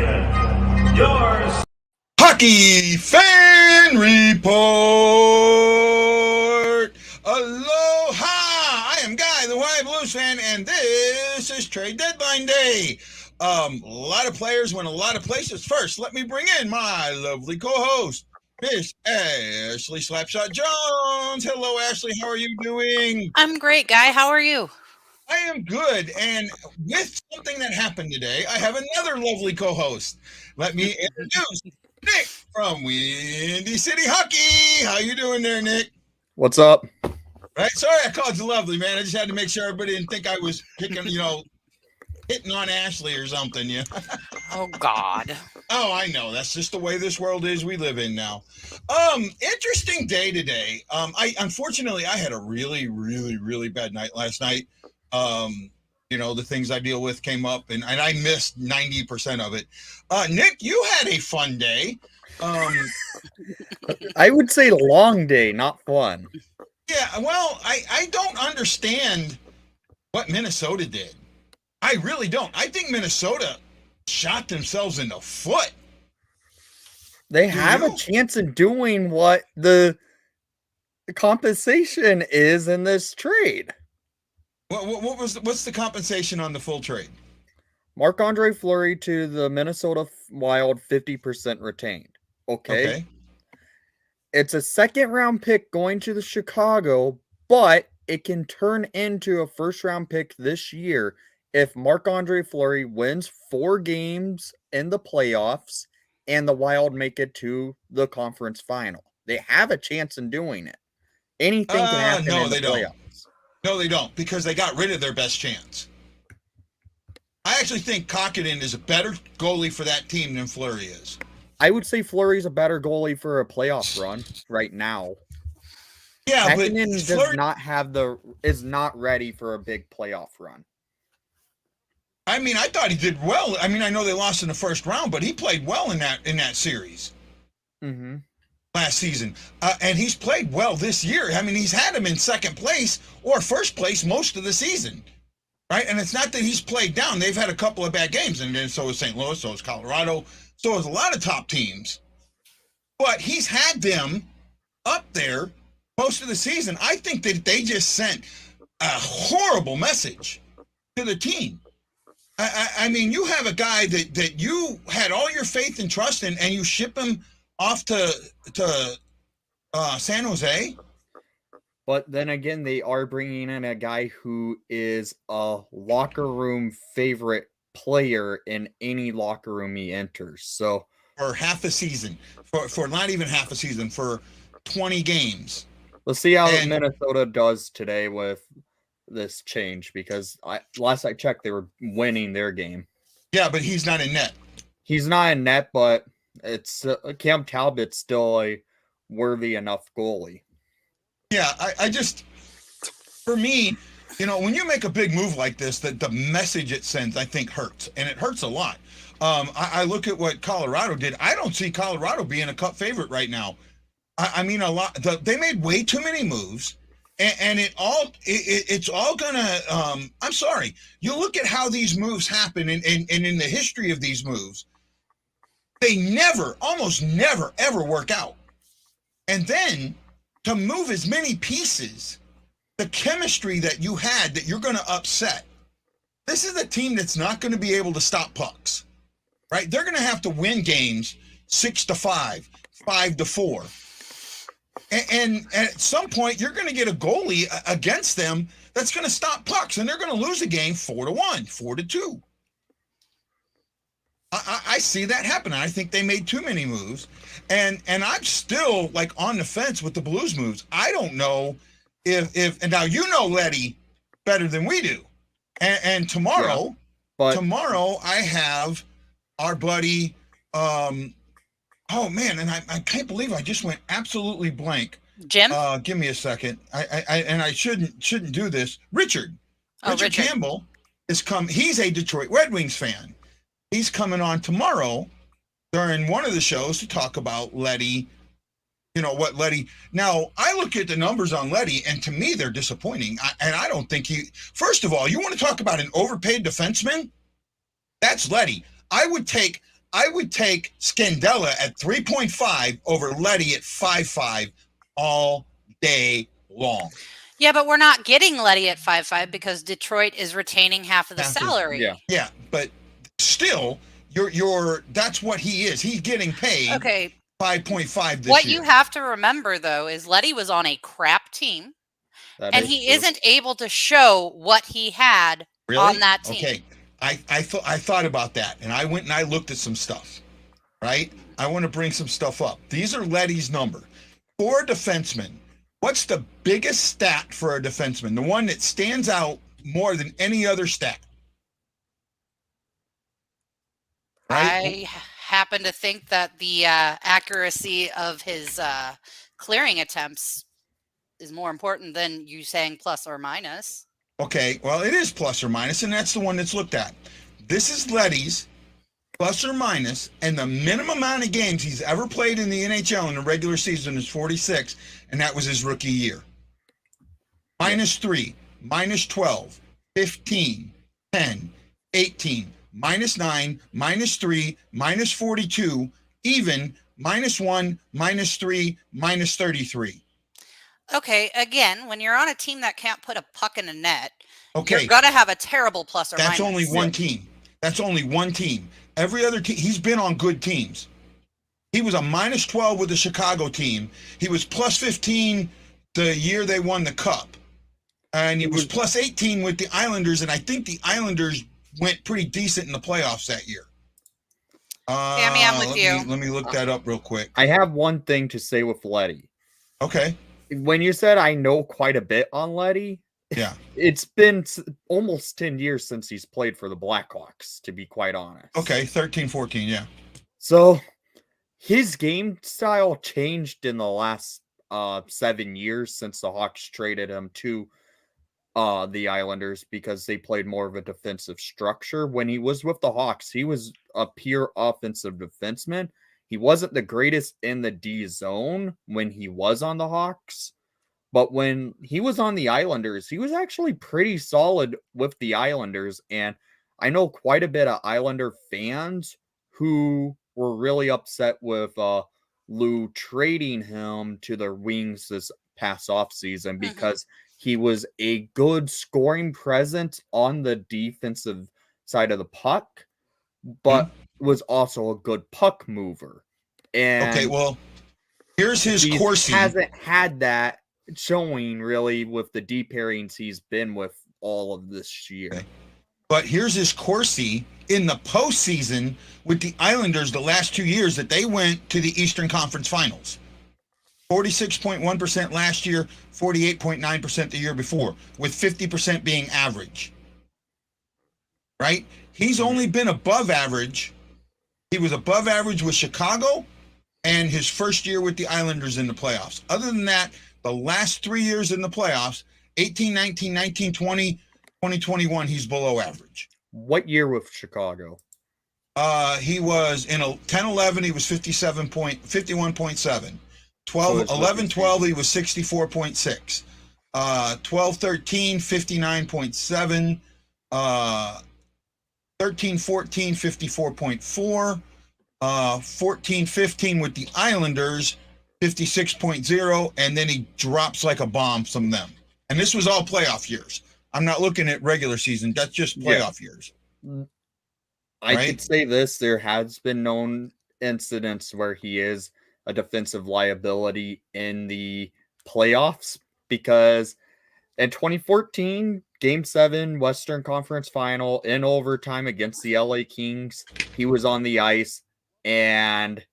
again. Yours. Hockey Fan Report. Aloha! I am Guy, the Hawaii Blues fan, and this is Trade Deadline Day. A lot of players went a lot of places. First, let me bring in my lovely co-host, Miss Ashley Slapshot Jones. Hello, Ashley. How are you doing? I'm great, Guy. How are you? I am good, and with something that happened today, I have another lovely co-host. Let me introduce Nick from Windy City Hockey. How you doing there, Nick? What's up? Right? Sorry I called you lovely, man. I just had to make sure everybody didn't think I was picking, hitting on Ashley or something. Yeah. Oh, God. Oh, I know. That's just the way this world is we live in now. Interesting day today. Unfortunately I had a really, really, really bad night last night. The things I deal with came up and I missed 90% of it. Nick, you had a fun day. I would say long day, not fun. Yeah, well, I don't understand what Minnesota did. I really don't. I think Minnesota shot themselves in the foot. They have a chance of doing what the compensation is in this trade. What's the compensation on the full trade? Marc-Andre Fleury to the Minnesota Wild, 50% retained. Okay. It's a second-round pick going to the Chicago, but it can turn into a first-round pick this year if Marc-Andre Fleury wins 4 games in the playoffs and the Wild make it to the conference final. They have a chance in doing it. Anything can happen in the playoffs. No, they don't, because they got rid of their best chance. I actually think Kokkonen is a better goalie for that team than Fleury is. I would say Fleury's a better goalie for a playoff run right now. Yeah, but is not ready for a big playoff run. I mean, I thought he did well. I mean, I know they lost in the first round, but he played well in that series. Mm-hmm. Last season. And he's played well this year. I mean, he's had him in second place or first place most of the season. Right? And it's not that he's played down. They've had a couple of bad games, and then so is St. Louis, so is Colorado, so is a lot of top teams. But he's had them up there most of the season. I think that they just sent a horrible message to the team. I mean, you have a guy that you had all your faith and trust in, and you ship him off to San Jose. But then again, they are bringing in a guy who is a locker room favorite player in any locker room he enters. So for half a season, for not even half a season, for 20 games. Let's see how Minnesota does today with this change, because last I checked, they were winning their game. Yeah, but he's not in net. He's not in net, but it's Cam Talbot's still a worthy enough goalie. Yeah, I just, for me, when you make a big move like this, the message it sends, I think, hurts, and it hurts a lot. I look at what Colorado did. I don't see Colorado being a cup favorite right now. I mean, a lot. They made way too many moves, and it's all gonna. I'm sorry. You look at how these moves happen, and in the history of these moves, they almost never, ever work out. And then to move as many pieces, the chemistry that you had that you're going to upset. This is a team that's not going to be able to stop pucks, right? They're going to have to win games 6-5, 5-4. And at some point, you're going to get a goalie against them that's going to stop pucks, and they're going to lose a game 4-1, 4-2. I see that happen. I think they made too many moves, and I'm still on the fence with the Blues moves. I don't know if and now Letty better than we do, and tomorrow, tomorrow I have our buddy. Oh man, and I can't believe I just went absolutely blank. Jim, give me a second. I shouldn't do this. Richard Campbell is come. He's a Detroit Red Wings fan. He's coming on tomorrow during one of the shows to talk about Letty. What Letty. Now, I look at the numbers on Letty, and to me, they're disappointing. I don't think first of all, you want to talk about an overpaid defenseman? That's Letty. I would take I would take Scandella at 3.5 over Letty at 5.5 all day long. Yeah, but we're not getting Letty at 5.5 because Detroit is retaining half of the salary. Yeah, but still, you're that's what he is. He's getting paid 5.5 this year. What you have to remember, though, is Letty was on a crap team, and he isn't able to show what he had on that team. Okay, I thought about that, and I went and I looked at some stuff, right? I want to bring some stuff up. These are Letty's number. For a defenseman, what's the biggest stat for a defenseman? The one that stands out more than any other stat? Right? I happen to think that the accuracy of his clearing attempts is more important than you saying plus or minus. Okay, well, it is plus or minus, and that's the one that's looked at. This is Letty's plus or minus, and the minimum amount of games he's ever played in the NHL in the regular season is 46, and that was his rookie year. -3, -12, 15, 10, 18, -9, -3, -42, even, -1, -3, -33. Okay, again, when you're on a team that can't put a puck in a net, you're going to have a terrible plus or minus. That's only one team. That's only one team. Every other team, he's been on good teams. He was a -12 with the Chicago team. He was +15 the year they won the Cup. And he was +18 with the Islanders, and I think the Islanders went pretty decent in the playoffs that year. Sammy, I'm with you. Let me look that up real quick. I have one thing to say with Letty. Okay. When you said I know quite a bit on Letty, yeah, it's been almost 10 years since he's played for the Blackhawks, to be quite honest. Okay, 13, 14, yeah. So his game style changed in the last 7 years since the Hawks traded him to the Islanders because they played more of a defensive structure. When he was with the Hawks, he was a pure offensive defenseman. He wasn't the greatest in the D zone when he was on the Hawks, but when he was on the Islanders, he was actually pretty solid with the Islanders. And I know quite a bit of Islander fans who were really upset with Lou trading him to the Wings this past offseason because he was a good scoring presence on the defensive side of the puck, but was also a good puck mover. And okay, well, here's his Corsi. He hasn't had that showing really with the deep pairings he's been with all of this year. Okay. But here's his Corsi in the postseason with the Islanders the last 2 years that they went to the Eastern Conference Finals. 46.1% last year, 48.9% the year before, with 50% being average. Right? He's only been above average. He was above average with Chicago and his first year with the Islanders in the playoffs. Other than that, the last 3 years in the playoffs, 18, 19, 19, 20, 2021, he's below average. What year with Chicago? He was in 10-11, he was 51.7. 11-12, he was 64.6. 12-13, 59.7. 13-14, 54.4. 14-15 with the Islanders, 56.0, and then he drops like a bomb from them. And this was all playoff years. I'm not looking at regular season. That's just playoff years. I could say this. There has been known incidents where he is a defensive liability in the playoffs because in 2014, Game 7, Western Conference Final, in overtime against the LA Kings, he was on the ice and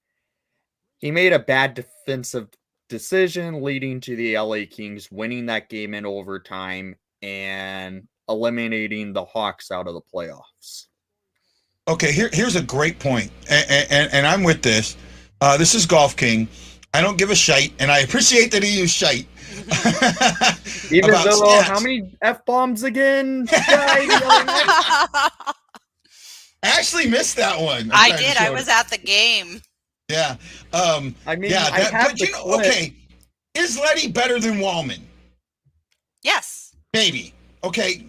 he made a bad defensive decision leading to the LA Kings winning that game in overtime and eliminating the Hawks out of the playoffs. Okay, here's a great point, and I'm with this. This is Golf King. I don't give a shite, and I appreciate that he used shite. Even though, how many F-bombs again? I actually missed that one. I did. I was at the game. Yeah. I mean, yeah, but you know, okay, is Letty better than Wallman? Yes. Maybe. Okay,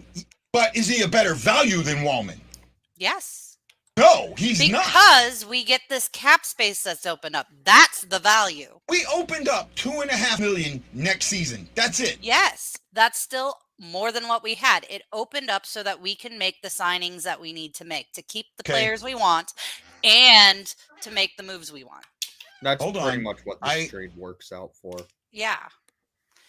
but is he a better value than Wallman? Yes. No, he's not. Because we get this cap space that's opened up. That's the value. We opened up $2.5 million next season. That's it. Yes, that's still more than what we had. It opened up so that we can make the signings that we need to make to keep the players we want and to make the moves we want. That's pretty much what this trade works out for. Yeah.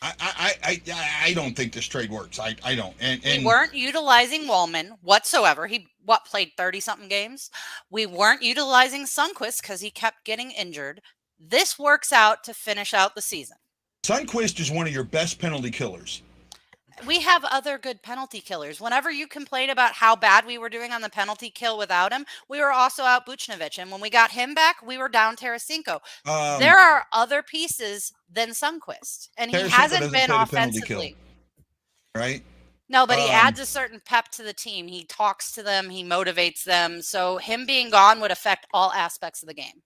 I don't think this trade works. I don't. And we weren't utilizing Wallman whatsoever. He played 30-something games. We weren't utilizing Sundqvist because he kept getting injured. This works out to finish out the season. Sundqvist is one of your best penalty killers. We have other good penalty killers. Whenever you complain about how bad we were doing on the penalty kill without him, we were also out Buchnevich. And when we got him back, we were down Tarasenko. There are other pieces than Sundqvist. And he hasn't been offensively. Right? No, but he adds a certain pep to the team. He talks to them. He motivates them. So him being gone would affect all aspects of the game.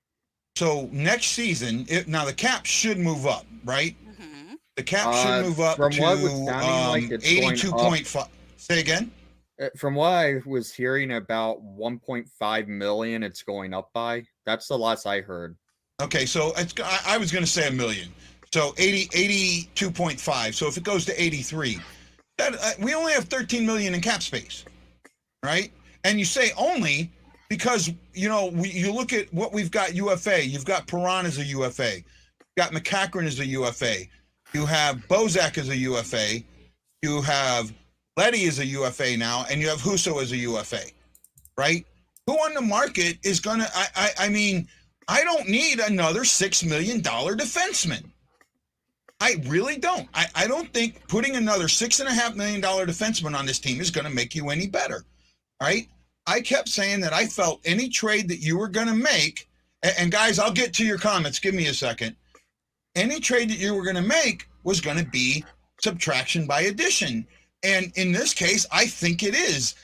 So next season, now the cap should move up, right? The cap should move up from to what was sounding like 82.5. Say again? From what I was hearing, about 1.5 million it's going up by. That's the last I heard. Okay, so I was going to say a million. So 82.5. So if it goes to 83, we only have 13 million in cap space, right? And you say only because, you look at what we've got UFA. You've got Perron as a UFA. You've got McCachran as a UFA. You have Bozak as a UFA. You have Leddy as a UFA now, and you have Husso as a UFA, right? Who on the market is going to, I don't need another $6 million defenseman. I really don't. I don't think putting another $6.5 million defenseman on this team is going to make you any better, right? I kept saying that I felt any trade that you were going to make, and guys, I'll get to your comments. Give me a second. Any trade that you were going to make was going to be subtraction by addition. And in this case, I think it is.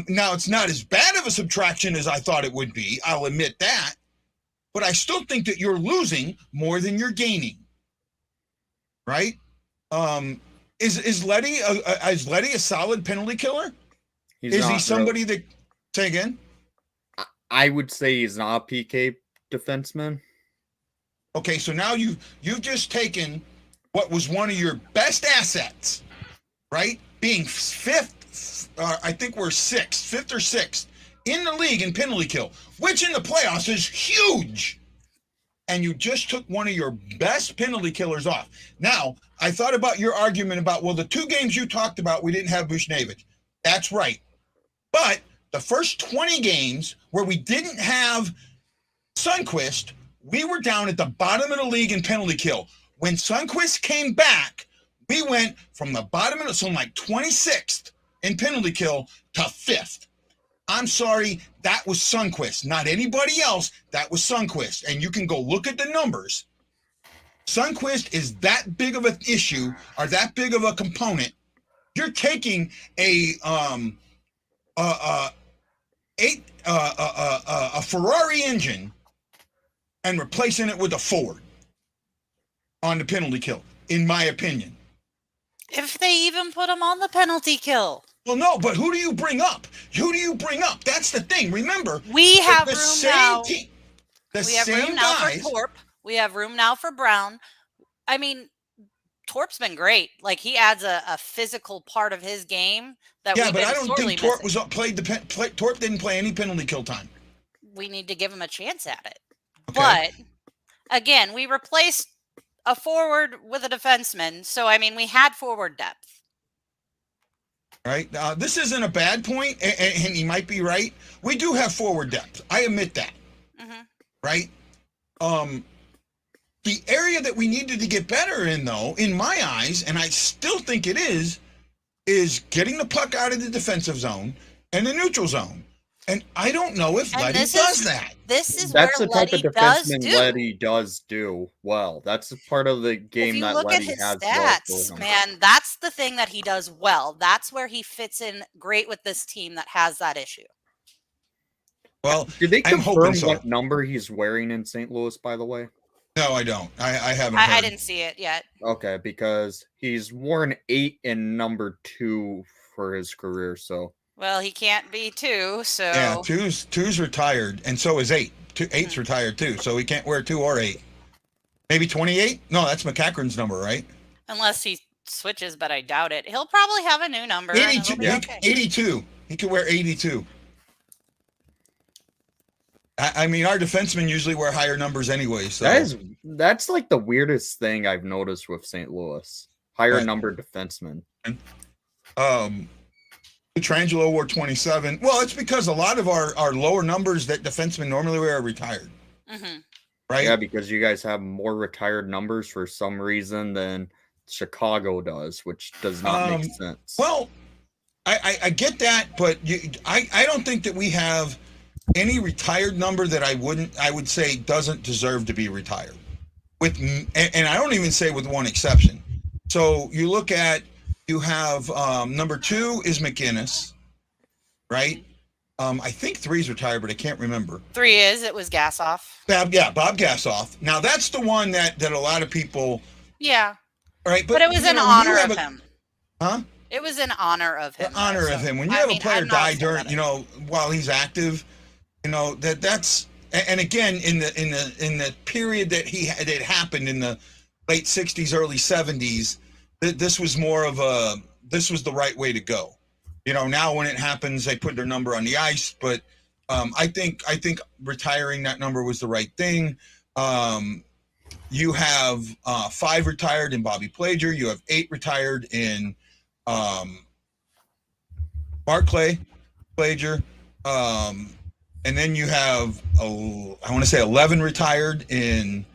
Now, it's not as bad of a subtraction as I thought it would be. I'll admit that. But I still think that you're losing more than you're gaining. Right? Is Leddy a solid penalty killer? Is he somebody that... Say again? I would say he's not a PK defenseman. Okay, so now you've just taken what was one of your best assets, right? Being fifth, I think we're fifth or sixth in the league in penalty kill, which in the playoffs is huge. And you just took one of your best penalty killers off. Now, I thought about your argument about, well, the 2 games you talked about, we didn't have Buchnevich. That's right. But the first 20 games where we didn't have Sundqvist, we were down at the bottom of the league in penalty kill. When Sundqvist came back, we went from the bottom of the, so like 26th in penalty kill to 5th. I'm sorry, that was Sundqvist, not anybody else. That was Sundqvist. And you can go look at the numbers. Sundqvist is that big of an issue or that big of a component. You're taking a Ferrari engine and replacing it with a Ford on the penalty kill, in my opinion. If they even put him on the penalty kill. Well, no, but who do you bring up? Who do you bring up? That's the thing. Remember, we have room now. We have room now for Torp. We have room now for Brown. I mean, Torp's been great. Like, he adds a physical part of his game that but I don't think Torp missing. Torp didn't play any penalty kill time. We need to give him a chance at it. Okay. But again, we replaced a forward with a defenseman. So, I mean, we had forward depth. Right. This isn't a bad point, and he might be right. We do have forward depth. I admit that. Mm-hmm. Right. The area that we needed to get better in, though, in my eyes, and I still think it is getting the puck out of the defensive zone and the neutral zone. And I don't know if Leddy does that. That's the type of defenseman Leddy does do well. That's part of the game that Leddy has. If you look at his stats, man, that's the thing that he does well. That's where he fits in great with this team that has that issue. Well, did they confirm what number he's wearing in St. Louis, by the way? No, I don't. I haven't. I didn't see it yet. Okay, because he's worn 8 and number 2 for his career. So Well, he can't be 2, so yeah, two's retired, and so is 8. Eight's retired too, so he can't wear 2 or 8. Maybe 28? No, that's McCachran's number, right? Unless he switches, but I doubt it. He'll probably have a new number. 82. Okay. 82. He could wear 82. I mean, our defensemen usually wear higher numbers anyway. So that's like the weirdest thing I've noticed with St. Louis. Higher numbered defensemen. Petrangelo wore 27. Well, it's because a lot of our lower numbers that defensemen normally wear are retired. Mm-hmm. Right? Yeah, because you guys have more retired numbers for some reason than Chicago does, which does not make sense. Well, I get that, but I don't think that we have any retired number that I would say doesn't deserve to be retired. And I don't even say with one exception. So you look at, you have number 2 is McInnes, right? I think 3 is retired, but I can't remember. 3 is. It was Gassoff. Bob Gassoff. Now that's the one that a lot of people. Yeah. Right, but it was in honor of him. Huh? It was in honor of him. In honor of him. When you have a player die during, while he's active, that's, and again in the period that it happened in the late 60s, early 70s, this was more of this was the right way to go. Now when it happens, they put their number on the ice, but I think retiring that number was the right thing. You have 5 retired in Bobby Plager. You have 8 retired in Barclay Plager. And then you have, I want to say 11 retired in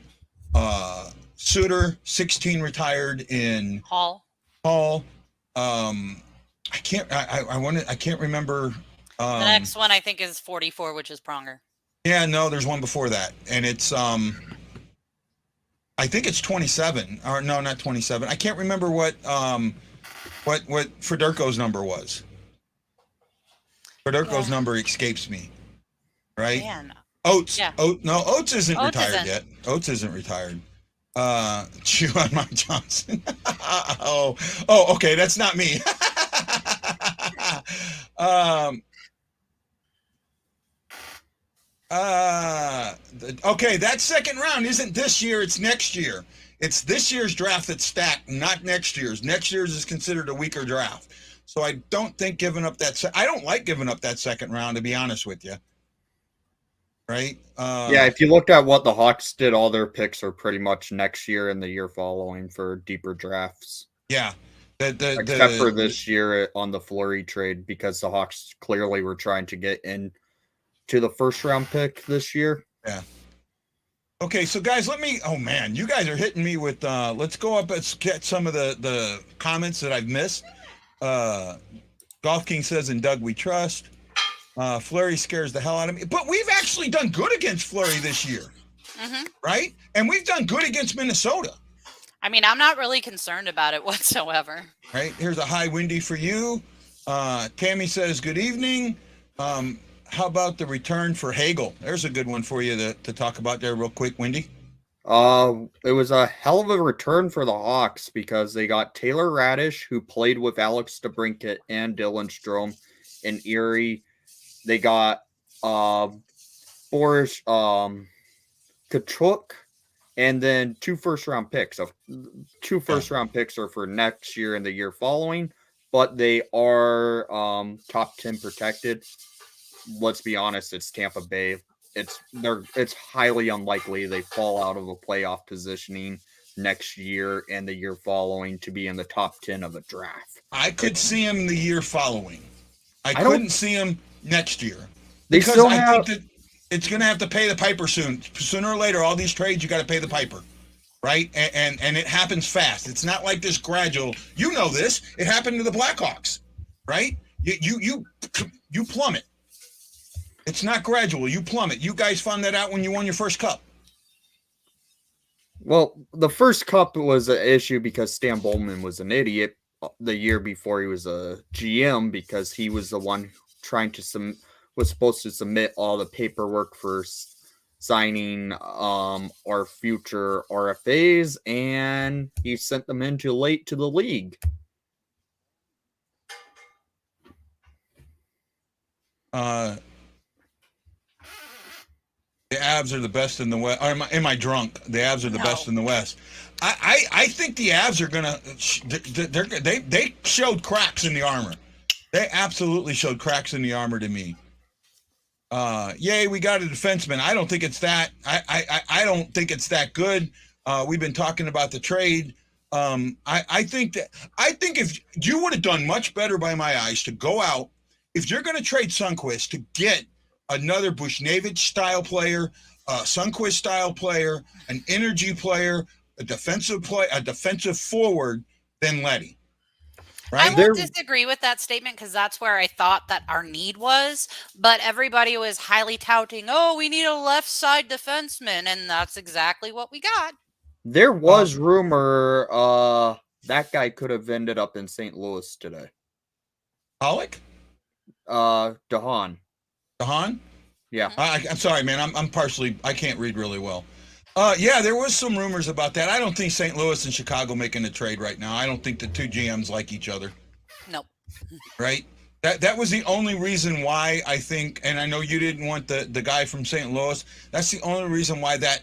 Suter, 16 retired in Hall. I can't remember. The next one I think is 44, which is Pronger. Yeah, no, there's one before that, and it's I think it's 27, or no, not 27. I can't remember what Fedorko's number was. Fedorko's number escapes me. Right? Man. Oates. Yeah. Oates isn't retired yet. Oates isn't retired. Chew on Mark Johnson. Okay, that's not me. Okay, that second round isn't this year, it's next year. It's this year's draft that's stacked, not next year's. Next year's is considered a weaker draft. So I don't think giving up that I don't like giving up that second round, to be honest with you. Right? Yeah, if you looked at what the Hawks did, all their picks are pretty much next year and the year following for deeper drafts. Yeah. Except for this year on the Fleury trade, because the Hawks clearly were trying to get in to the first round pick this year. Yeah. Okay, so guys, oh man, you guys are hitting me with, let's go up and get some of the comments that I've missed. Golf King says, in Doug we trust. Fleury scares the hell out of me. But we've actually done good against Fleury this year. Mm-hmm. Right? And we've done good against Minnesota. I mean, I'm not really concerned about it whatsoever. Right? Here's a hi, Wendy, for you. Tammy says, good evening. How about the return for Hagel? There's a good one for you to talk about there real quick, Wendy. It was a hell of a return for the Hawks because they got Taylor Radish, who played with Alex DeBrincat and Dylan Strome in Erie. They got Boris Kachuk, and then 2 first-round picks. So 2 first-round picks are for next year and the year following, but they are top 10 protected. Let's be honest, it's Tampa Bay. It's highly unlikely they fall out of a playoff positioning next year and the year following to be in the top 10 of a draft. I could see him the year following. I couldn't see him next year. Think that it's going to have to pay the piper soon. Sooner or later, all these trades, you got to pay the piper, right? And it happens fast. It's not like this gradual. You know this. It happened to the Blackhawks, right? You plummet. It's not gradual. You plummet. You guys found that out when you won your first cup. Was the first cup was an issue because Stan Bowman was an idiot the year before he was a GM because he was the one trying to was supposed to submit all the paperwork for signing our future RFAs, and he sent them in too late to the league. The Avs are the best in the West. Or am I drunk? The Avs are the best in the West. I think the Avs are gonna. They showed cracks in the armor. They absolutely showed cracks in the armor to me. Yay, we got a defenseman. I don't think it's that. I don't think it's that good. We've been talking about the trade. I think if you would have done much better by my eyes to go out, if you're going to trade Sundqvist to get another Buchnevich style player, Sundqvist style player, an energy player, a defensive forward, then Leddy. Right? I won't disagree with that statement because that's where I thought that our need was. But everybody was highly touting, oh, we need a left side defenseman. And that's exactly what we got. There was rumor that guy could have ended up in St. Louis today. Pollock? DeHaan. DeHaan? Yeah. I'm sorry, man. I'm partially, I can't read really well. Yeah, there was some rumors about that. I don't think St. Louis and Chicago making a trade right now. I don't think the two GMs like each other. Nope. Right? That was the only reason why I think, and I know you didn't want the guy from St. Louis. That's the only reason why that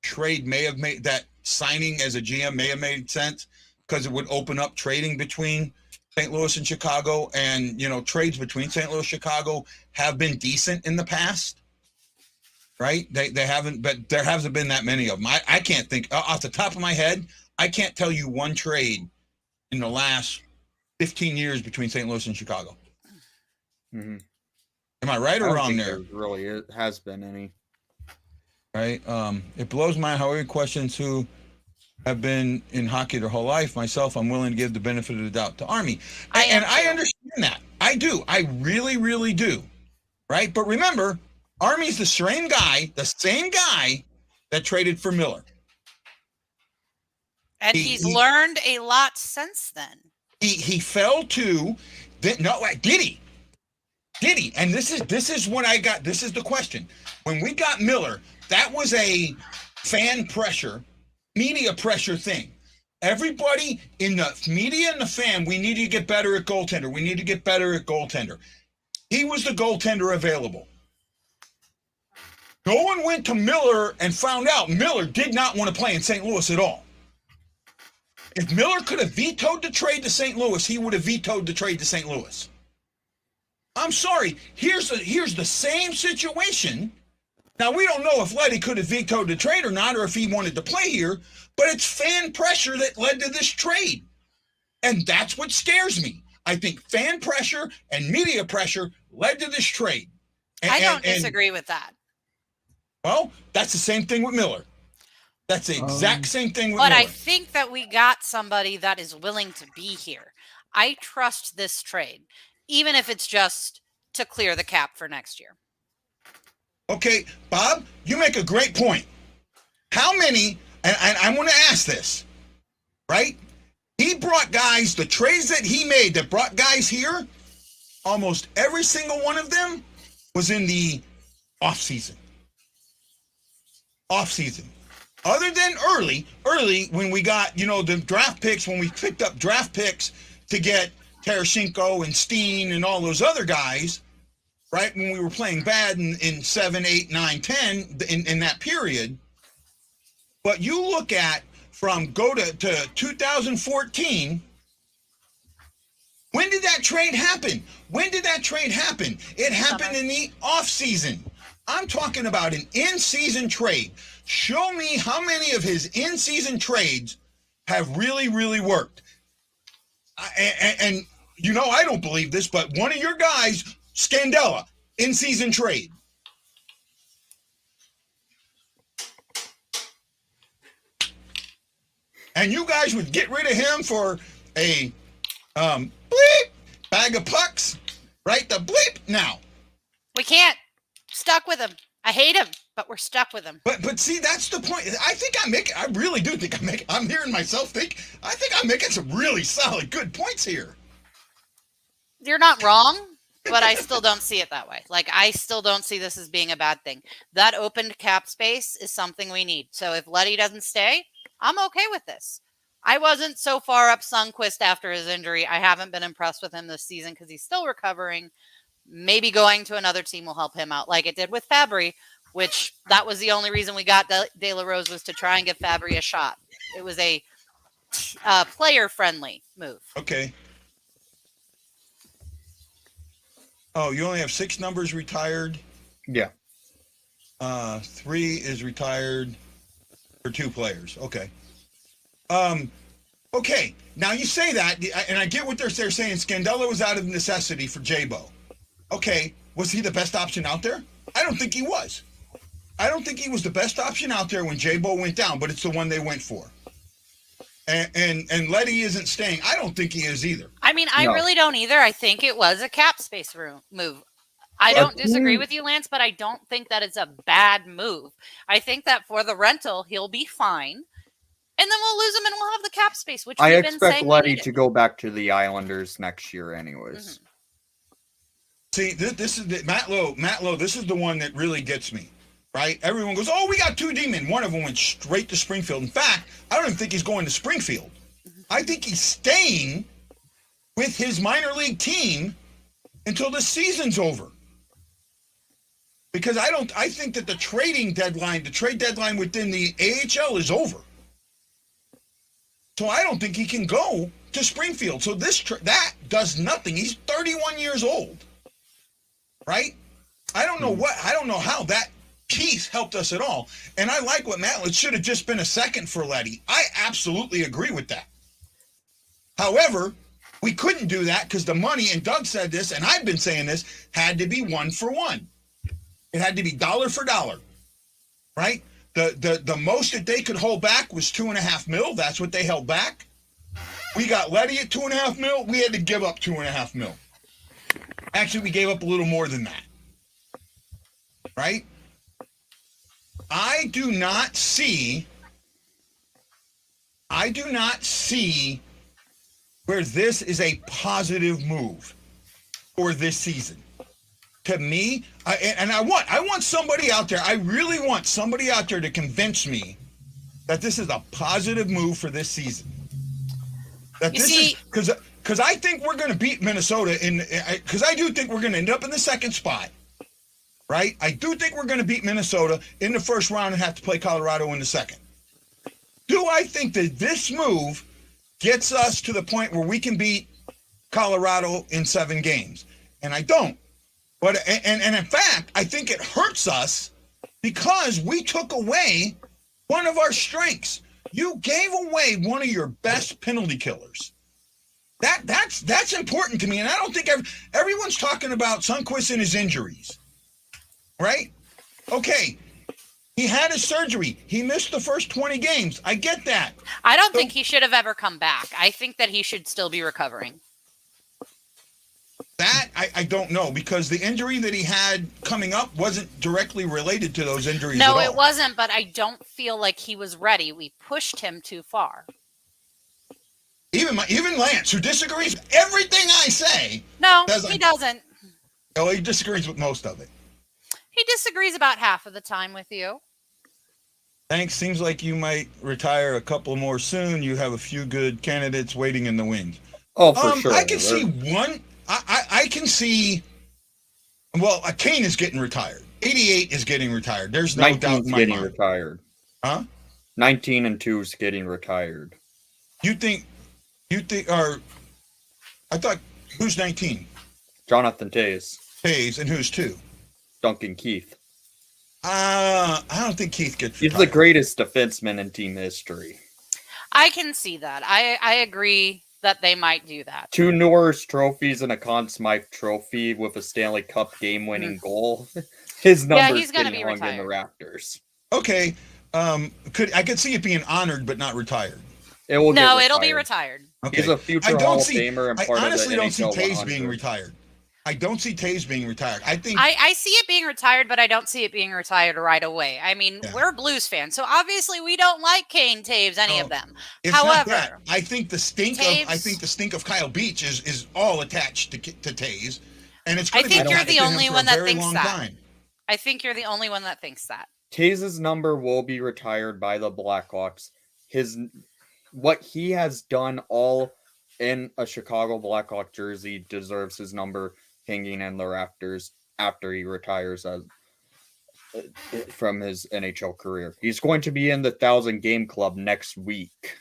trade may have made, that signing as a GM may have made sense, because it would open up trading between St. Louis and Chicago. And, trades between St. Louis and Chicago have been decent in the past. Right? They haven't, but there hasn't been that many of them. I can't think off the top of my head. I can't tell you one trade in the last 15 years between St. Louis and Chicago. Mm-hmm. Am I right or wrong there? Really has been any. Right. It blows my mind how every questions who have been in hockey their whole life. Myself, I'm willing to give the benefit of the doubt to Army. And I understand that. I do. I really, really do. Right. But remember, Army's the same guy that traded for Miller. And he's learned a lot since then. He fell to did he? Did he? And this is what I got. This is the question. When we got Miller, that was a fan pressure, media pressure thing. Everybody in the media and the fan, we need to get better at goaltender. We need to get better at goaltender. He was the goaltender available. No one went to Miller and found out Miller did not want to play in St. Louis at all. If Miller could have vetoed the trade to St. Louis, he would have vetoed the trade to St. Louis. I'm sorry. Here's the same situation. Now, we don't know if Leddy could have vetoed the trade or not, or if he wanted to play here, but it's fan pressure that led to this trade. And that's what scares me. I think fan pressure and media pressure led to this trade. I don't disagree with that. Well, that's the same thing with Miller. That's the exact same thing with Miller. But I think that we got somebody that is willing to be here. I trust this trade, even if it's just to clear the cap for next year. Okay, Bob, you make a great point. How many, and I want to ask this, right? He brought guys, the trades that he made that brought guys here, almost every single one of them was in the offseason. Off-season. Other than early when we got, the draft picks, when we picked up draft picks to get Tarasenko and Steen and all those other guys, right, when we were playing bad in 7, 8, 9, 10 in that period. But you look at from to 2014, when did that trade happen? It happened in the offseason. I'm talking about an in-season trade. Show me how many of his in-season trades have really, really worked. And I don't believe this, but one of your guys, Scandella, in-season trade. And you guys would get rid of him for a bleep, bag of pucks, right? The bleep now. We can't. Stuck with him. I hate him, but we're stuck with him. But see, that's the point. I really do think I'm hearing myself think, I think I'm making some really solid, good points here. You're not wrong, but I still don't see it that way. Like, I still don't see this as being a bad thing. That opened cap space is something we need. So if Leddy doesn't stay, I'm okay with this. I wasn't so far up Sundqvist after his injury. I haven't been impressed with him this season because he's still recovering. maybe going to another team will help him out, like it did with Fabry, which that was the only reason we got De La Rose, was to try and give Fabry a shot. It was a player-friendly move. Okay. Oh, you only have 6 numbers retired? Yeah. 3 is retired for 2 players. Okay. Okay. Now you say that, and I get what they're saying. Scandella was out of necessity for J-Bo. Okay. Was he the best option out there? I don't think he was. I don't think he was the best option out there when J-Bo went down, but it's the one they went for. And Letty isn't staying. I don't think he is either. I mean, I really don't either. I think it was a cap space move. I don't disagree with you, Lance, but I don't think that it's a bad move. I think that for the rental, he'll be fine. And then we'll lose him and we'll have the cap space, which I expect Letty to go back to the Islanders next year anyways. Mm-hmm. See, this is Matt Lowe, this is the one that really gets me, right? Everyone goes, oh, we got 2 D-men. One of them went straight to Springfield. In fact, I don't even think he's going to Springfield. I think he's staying with his minor league team until the season's over. Because I think that the trade deadline within the AHL is over. So I don't think he can go to Springfield. So that does nothing. He's 31 years old, right? I don't know how that piece helped us at all. And I like what Matt, it should have just been a second for Letty. I absolutely agree with that. However, we couldn't do that because the money, and Doug said this, and I've been saying this, had to be 1 for 1. It had to be dollar for dollar, right? The most that they could hold back was $2.5 million. That's what they held back. We got Letty at $2.5 million. We had to give up $2.5 million. Actually, we gave up a little more than that, right? I do not see where this is a positive move for this season. To me, I want somebody out there. I really want somebody out there to convince me that this is a positive move for this season. Because I think we're going to beat Minnesota because I do think we're going to end up in the second spot, right? I do think we're going to beat Minnesota in the first round and have to play Colorado in the second. Do I think that this move gets us to the point where we can beat Colorado in 7 games? And I don't. But and in fact, I think it hurts us because we took away one of our strengths. You gave away one of your best penalty killers. That's important to me, and I don't think everyone's talking about Sundqvist and his injuries, right? Okay, he had his surgery. He missed the first 20 games. I get that. I don't think he should have ever come back. I think that he should still be recovering. That, I don't know, because the injury that he had coming up wasn't directly related to those injuries at all. No, it wasn't, but I don't feel like he was ready. We pushed him too far. Even Lance, who disagrees with everything I say. No, he doesn't. Oh, he disagrees with most of it. He disagrees about half of the time with you. Thanks. Seems like you might retire a couple more soon. You have a few good candidates waiting in the wings. Oh, for sure. I can see one. I can see. Well, Kane is getting retired. 88 is getting retired. There's no doubt in my mind. Retired. Huh? 19 and 2 is getting retired. You think, or I thought, who's 19? Jonathan Toews. Toews, and who's 2? Duncan Keith. I don't think Keith gets retired. He's the greatest defenseman in team history. I can see that. I agree that they might do that. 2 Norris trophies and a Conn Smythe trophy with a Stanley Cup game-winning goal. His number's he's gonna be hung retired in the rafters. Okay. I could see it being honored but not retired. It'll be retired. Okay. He's a future Hall of Famer and part I honestly of the don't see NHL Toews 100. being retired. I don't see Toews being retired. I think I see it being retired, but I don't see it being retired right away. I mean, we're Blues fans, so obviously we don't like Kane, Toews, any of them. However, I think the stink of Kyle Beach is all attached to Toews, and it's. I think you're the only one that thinks that. Time. I think you're the only one that thinks that. Toews' number will be retired by the Blackhawks. What he has done all in a Chicago Blackhawk jersey deserves his number hanging in the rafters after he retires from his NHL career. He's going to be in the 1,000-game club next week.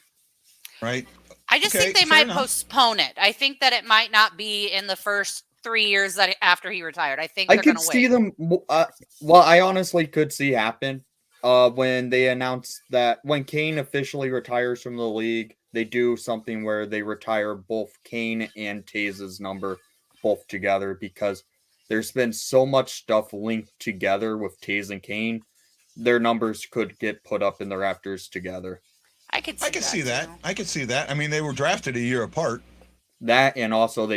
Right. I just think they might postpone it. I think that it might not be in the first 3 years that after he retired. I think I could see them. I honestly could see happen when they announce that when Kane officially retires from the league, they do something where they retire both Kane and Taze's number both together, because there's been so much stuff linked together with Taze and Kane. Their numbers could get put up in the rafters together. I could see that. I could see that. I mean, they were drafted a year apart. That, and also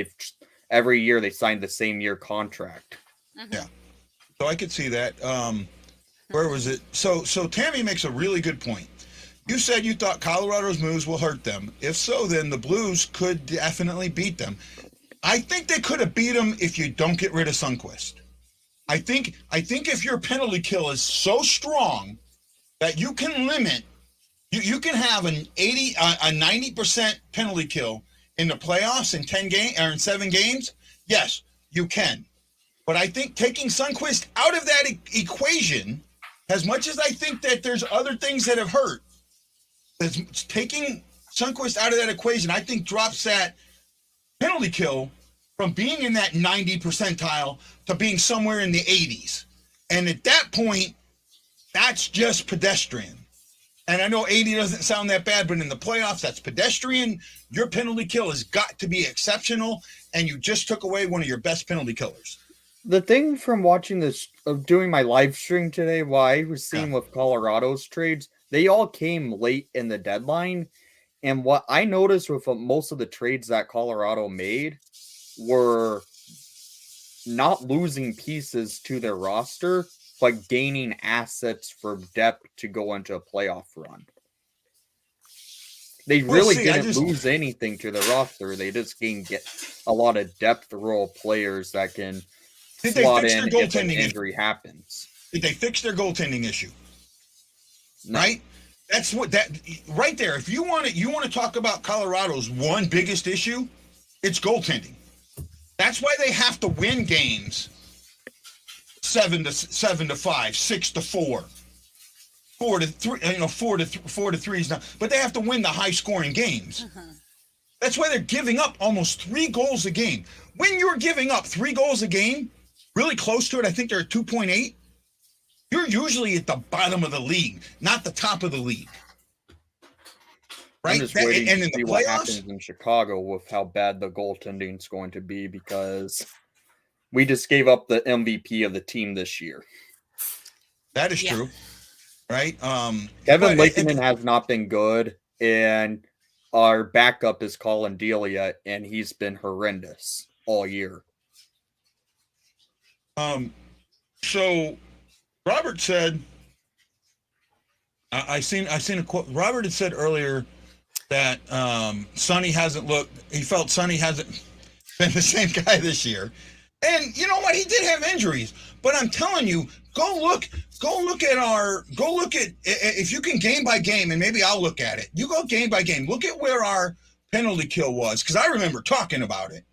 every year they signed the same year contract. Mm-hmm. Yeah. So I could see that. Where was it? So Tammy makes a really good point. You said you thought Colorado's moves will hurt them. If so, then the Blues could definitely beat them. I think they could have beat them if you don't get rid of Sundqvist. I think if your penalty kill is so strong that you can limit, you can have a 90% penalty kill in the playoffs in 10 games or in 7 games. Yes, you can. But I think taking Sundqvist out of that equation, as much as I think that there's other things that have hurt, taking Sundqvist out of that equation, I think drops that penalty kill from being in that 90 percentile to being somewhere in the 80s. And at that point, that's just pedestrian. And I know 80 doesn't sound that bad, but in the playoffs, that's pedestrian. Your penalty kill has got to be exceptional, and you just took away one of your best penalty killers. The thing from watching this, of doing my live stream today, while I was seeing with Colorado's trades, they all came late in the deadline. And what I noticed with most of the trades that Colorado made were not losing pieces to their roster, but gaining assets for depth to go into a playoff run. They really didn't lose anything to the roster. They just gained a lot of depth role players that can slot in if an injury happens. Did they fix their goaltending issue? No. Right? That's what that right there. If you want to talk about Colorado's one biggest issue, it's goaltending. That's why they have to win games 7-5, 6-4, 4-3. 4-3 is not, but they have to win the high scoring games. Uh-huh. That's why they're giving up almost 3 goals a game. When you're giving up 3 goals a game, really close to it, I think they're at 2.8. You're usually at the bottom of the league, not the top of the league. Right? I'm just waiting to see what happens in Chicago with how bad the goaltending is going to be, because we just gave up the MVP of the team this year. That is true. Right? Kevin Lakeman has not been good, and our backup is Colin Delia, and he's been horrendous all year. So Robert said, I seen a quote. Robert had said earlier that Sonny hasn't looked. He felt Sonny hasn't been the same guy this year. And you know what? He did have injuries, but I'm telling you, go look at if you can game by game, and maybe I'll look at it. You go game by game. Look at where our penalty kill was, because I remember talking about it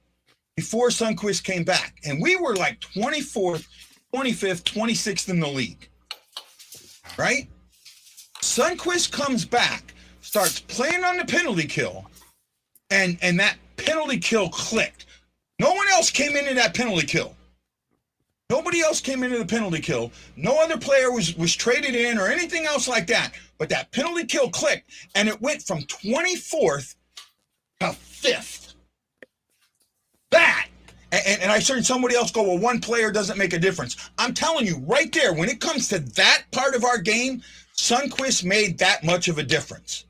before Sundqvist came back, and we were like 24th, 25th, 26th in the league. Right? Sundqvist comes back, starts playing on the penalty kill, and that penalty kill clicked. No one else came into that penalty kill. Nobody else came into the penalty kill. No other player was traded in or anything else like that. But that penalty kill clicked, and it went from 24th to 5th. That, and I heard somebody else go, well, one player doesn't make a difference. I'm telling you, right there, when it comes to that part of our game, Sundqvist made that much of a difference.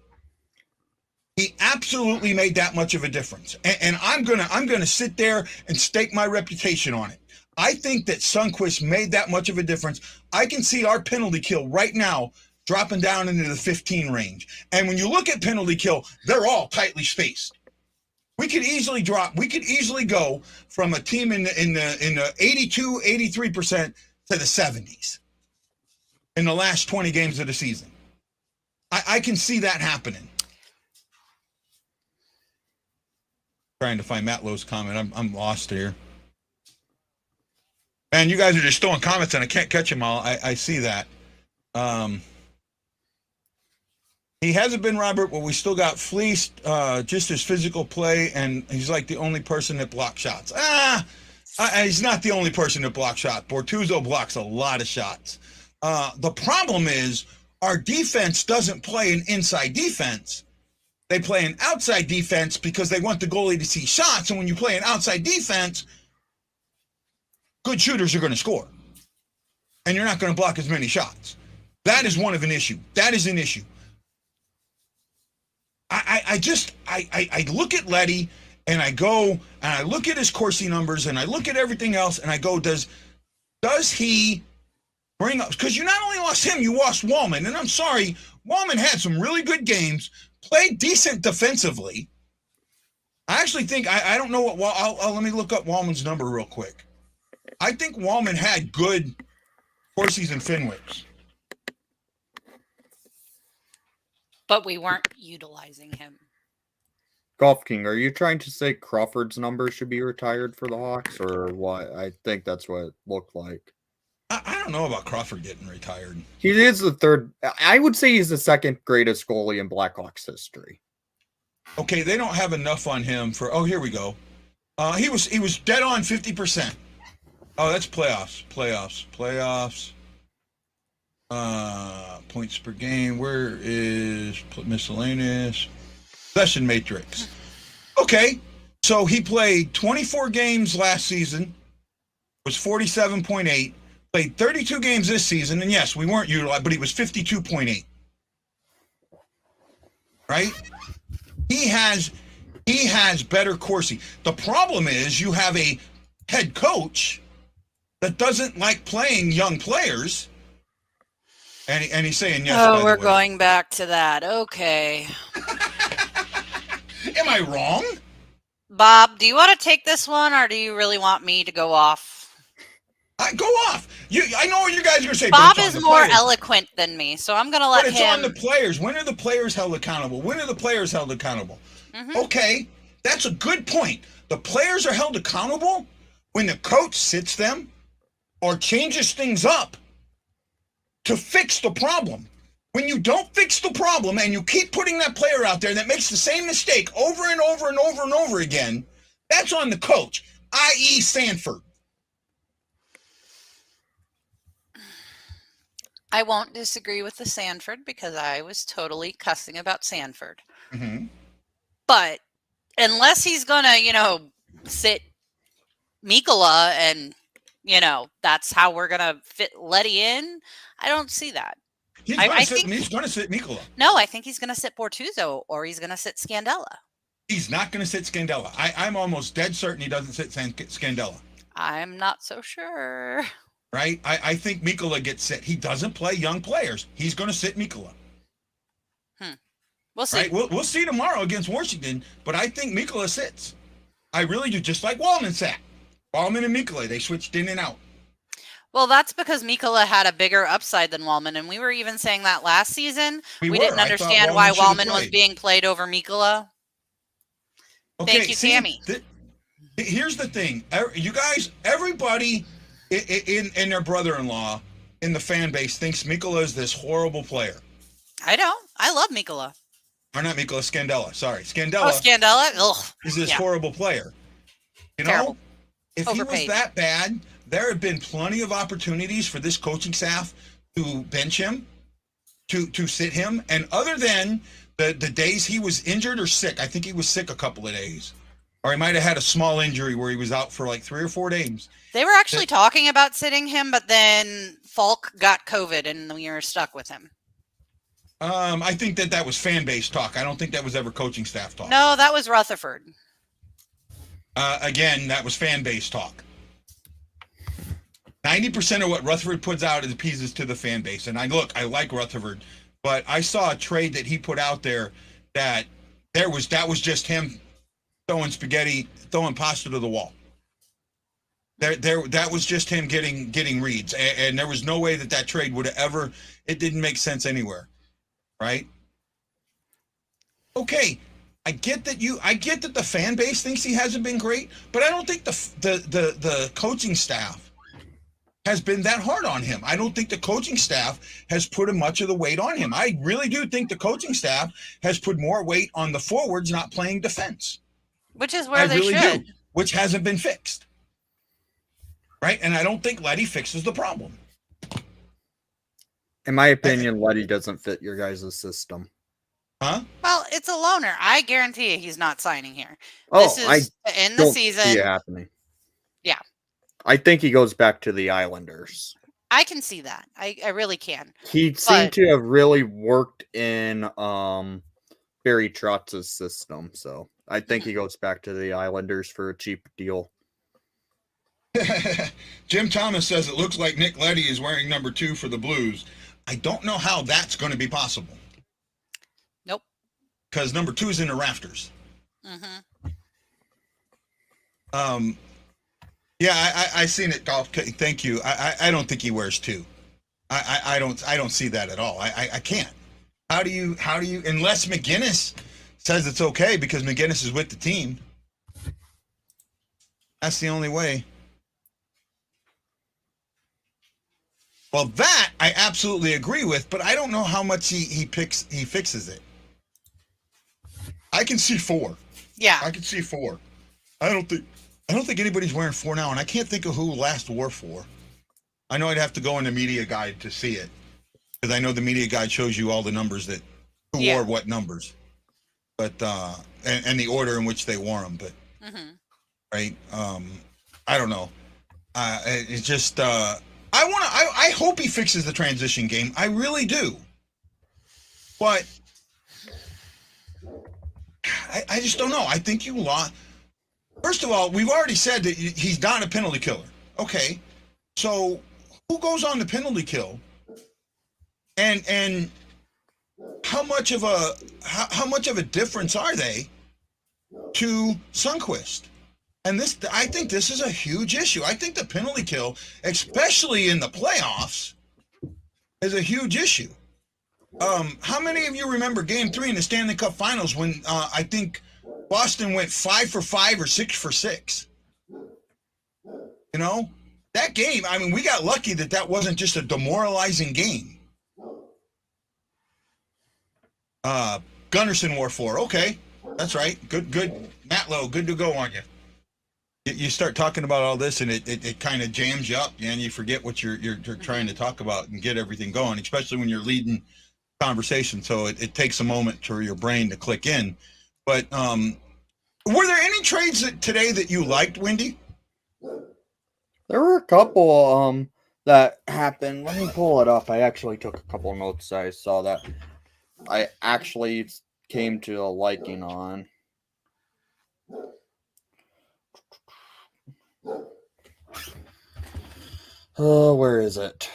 He absolutely made that much of a difference. And I'm gonna sit there and stake my reputation on it. I think that Sundqvist made that much of a difference. I can see our penalty kill right now dropping down into the 15 range. And when you look at penalty kill, they're all tightly spaced. We could easily go from a team in the 82, 83% to the 70s in the last 20 games of the season. I can see that happening. Trying to find Matt Lowe's comment. I'm lost here. And you guys are just throwing comments, and I can't catch them all. I see that. He hasn't been, Robert, but we still got fleeced. Just his physical play, and he's like the only person that blocks shots. He's not the only person that blocks shots. Bortuzzo blocks a lot of shots. The problem is our defense doesn't play an inside defense. They play an outside defense because they want the goalie to see shots. And when you play an outside defense, good shooters are going to score. And you're not going to block as many shots. That is one of an issue. That is an issue. I look at Letty and I go and I look at his Corsi numbers and I look at everything else and I go, does he bring up, because you not only lost him, you lost Wallman. And I'm sorry, Wallman had some really good games, played decent defensively. I actually think, I don't know what, let me look up Wallman's number real quick. I think Wallman had good Corsis and Fenwicks. But we weren't utilizing him. Golf King, are you trying to say Crawford's number should be retired for the Hawks, or what? I think that's what it looked like. I don't know about Crawford getting retired. He is the third. I would say he's the second greatest goalie in Blackhawks history. Okay, they don't have enough on him for. Oh, here we go. He was dead on 50%. Oh, that's playoffs. Points per game. Where is miscellaneous? Possession matrix. Okay, so he played 24 games last season, was 47.8, played 32 games this season, and yes, we weren't utilized, but he was 52.8. Right? He has better Corsi. The problem is you have a head coach that doesn't like playing young players. And he's saying yes. Oh, we're going back to that. Okay. Am I wrong? Bob, do you want to take this one, or do you really want me to go off? Go off. I know what you guys are going to say. Bob is more eloquent than me, so I'm going to let him. But it's on the players. When are the players held accountable? Mm-hmm. Okay, that's a good point. The players are held accountable when the coach sits them or changes things up to fix the problem. When you don't fix the problem and you keep putting that player out there that makes the same mistake over and over and over and over again, that's on the coach, i.e. Sanford. I won't disagree with the Sanford because I was totally cussing about Sanford. Mm-hmm. But unless he's going to, sit Mikkola and, that's how we're going to fit Letty in, I don't see that. He's going to sit Mikkola. No, I think he's going to sit Bortuzzo or he's going to sit Scandella. He's not going to sit Scandella. I'm almost dead certain he doesn't sit Scandella. I'm not so sure. Right? I think Mikkola gets sit. He doesn't play young players. He's going to sit Mikkola. We'll see. Right? We'll see tomorrow against Washington, but I think Mikkola sits. I really do, just like Wallman sat. Wallman and Mikkola, they switched in and out. Well, that's because Mikkola had a bigger upside than Wallman, and we were even saying that last season. We didn't understand why Wallman was being played over Mikkola. Okay, Thank you, Tammy. Here's the thing. You guys, everybody in their brother-in-law in the fan base thinks Mikkola is this horrible player. I don't. I love Mikkola. Or not Mikkola, Scandella. Sorry. Scandella. Oh, Scandella? Ugh. Is this horrible player. Terrible. If Overpaid. he was that bad, there have been plenty of opportunities for this coaching staff to bench him, to sit him. And other than the days he was injured or sick, I think he was sick a couple of days. Or he might have had a small injury where he was out for like 3 or 4 days. They were actually talking about sitting him, but then Falk got COVID and we were stuck with him. I think that was fan base talk. I don't think that was ever coaching staff talk. No, that was Rutherford. Again, that was fan base talk. 90% of what Rutherford puts out is pieces to the fan base. And I like Rutherford, but I saw a trade that he put out there that was just him throwing pasta to the wall. That was just him getting reads, and there was no way that trade would have ever. It didn't make sense anywhere, right? Okay, I get that the fan base thinks he hasn't been great, but I don't think the coaching staff has been that hard on him. I don't think the coaching staff has put much of the weight on him. I really do think the coaching staff has put more weight on the forwards not playing defense. Which is where they really should. Which hasn't been fixed. Right? And I don't think Leddy fixes the problem. In my opinion, Leddy doesn't fit your guys' system. Huh? Well, it's a loaner. I guarantee you he's not signing here. Oh, this is in the season. See it happening. Yeah. I think he goes back to the Islanders. I can see that. I really can. He seemed to have really worked in Barry Trotz's system, so I think he goes back to the Islanders for a cheap deal. Jim Thomas says it looks like Nick Leddy is wearing number 2 for the Blues. I don't know how that's going to be possible. Nope. Because number 2 is in the rafters. Mm-hmm. Yeah, I seen it, Golf. Thank you. I don't think he wears 2. I don't see that at all. I can't. How do you unless McGinnis says it's okay because McGinnis is with the team. That's the only way. Well, that I absolutely agree with, but I don't know how much he fixes it. I can see 4. Yeah. I can see 4. I don't think anybody's wearing 4 now, and I can't think of who last wore 4. I know I'd have to go in the media guide to see it, because I know the media guide shows you all the numbers that who wore what numbers, but and the order in which they wore them. But right, I don't know. It's just I hope he fixes the transition game. I really do, but I just don't know. I think you lost. First of all, we've already said that he's not a penalty killer. Okay, so who goes on the penalty kill? And how much of a difference are they to Sundqvist? And this, I think this is a huge issue. I think the penalty kill, especially in the playoffs, is a huge issue. How many of you remember Game 3 in the Stanley Cup Finals when I think Boston went 5 for 5 or 6 for 6? You know, that game, I mean, we got lucky that wasn't just a demoralizing game. Gunnarsson wore 4. Okay, that's right. Good. Matt Lowe, good to go on you. You start talking about all this, and it kind of jams you up, and you forget what you're trying to talk about and get everything going, especially when you're leading conversation. So it takes a moment for your brain to click in. But were there any trades today that you liked, Wendy? There were a couple that happened. Let me pull it up. I actually took a couple notes. I saw that I actually came to a liking on. Oh, where is it?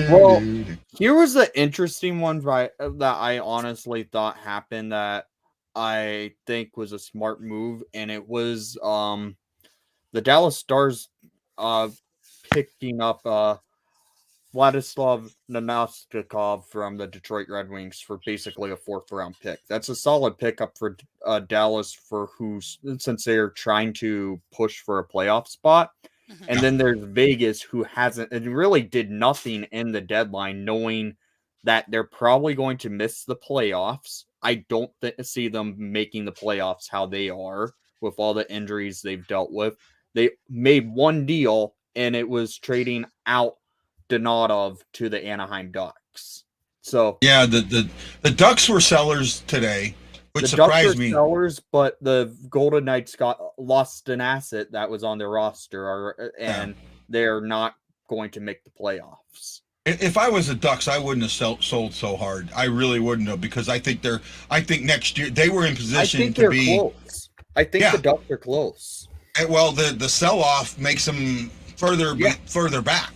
Well, here was the interesting one that I honestly thought happened that I think was a smart move, and it was the Dallas Stars picking up Vladislav Namestnikov from the Detroit Red Wings for basically a 4th round pick. That's a solid pickup for Dallas since they're trying to push for a playoff spot. And then there's Vegas, who hasn't and really did nothing in the deadline, knowing that they're probably going to miss the playoffs. I don't see them making the playoffs how they are with all the injuries they've dealt with. They made one deal, and it was trading out Donatov to the Anaheim Ducks. So yeah, the Ducks were sellers today, which surprised me. Sellers, but the Golden Knights lost an asset that was on their roster, and they're not going to make the playoffs. If I was the Ducks, I wouldn't have sold so hard. I really wouldn't have, because I think next year they were in position to be close. I think the Ducks are close. Well, the sell-off makes them further back,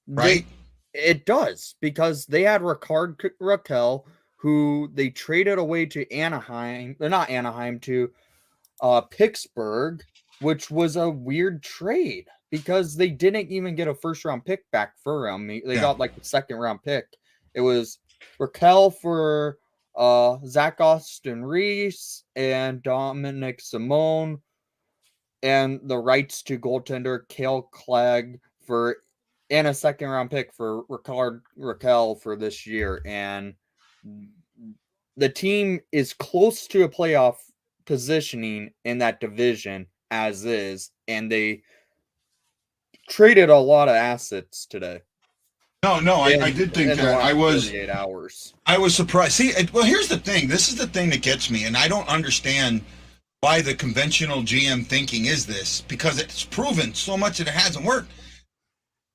right? It does, because they had Ricard Raquel, who they traded away to Anaheim. They're not Anaheim, to Pittsburgh, which was a weird trade because they didn't even get a first-round pick back for him. They got like a second-round pick. It was Raquel for Zach Austin Reese and Dominic Simone, and the rights to goaltender Kale Clegg and a second-round pick for Raquel for this year. And the team is close to a playoff positioning in that division as is, and they traded a lot of assets today. No, I did think that. I was 48 hours. I was surprised. See, well, here's the thing. This is the thing that gets me, and I don't understand why the conventional GM thinking is this, because it's proven so much that it hasn't worked.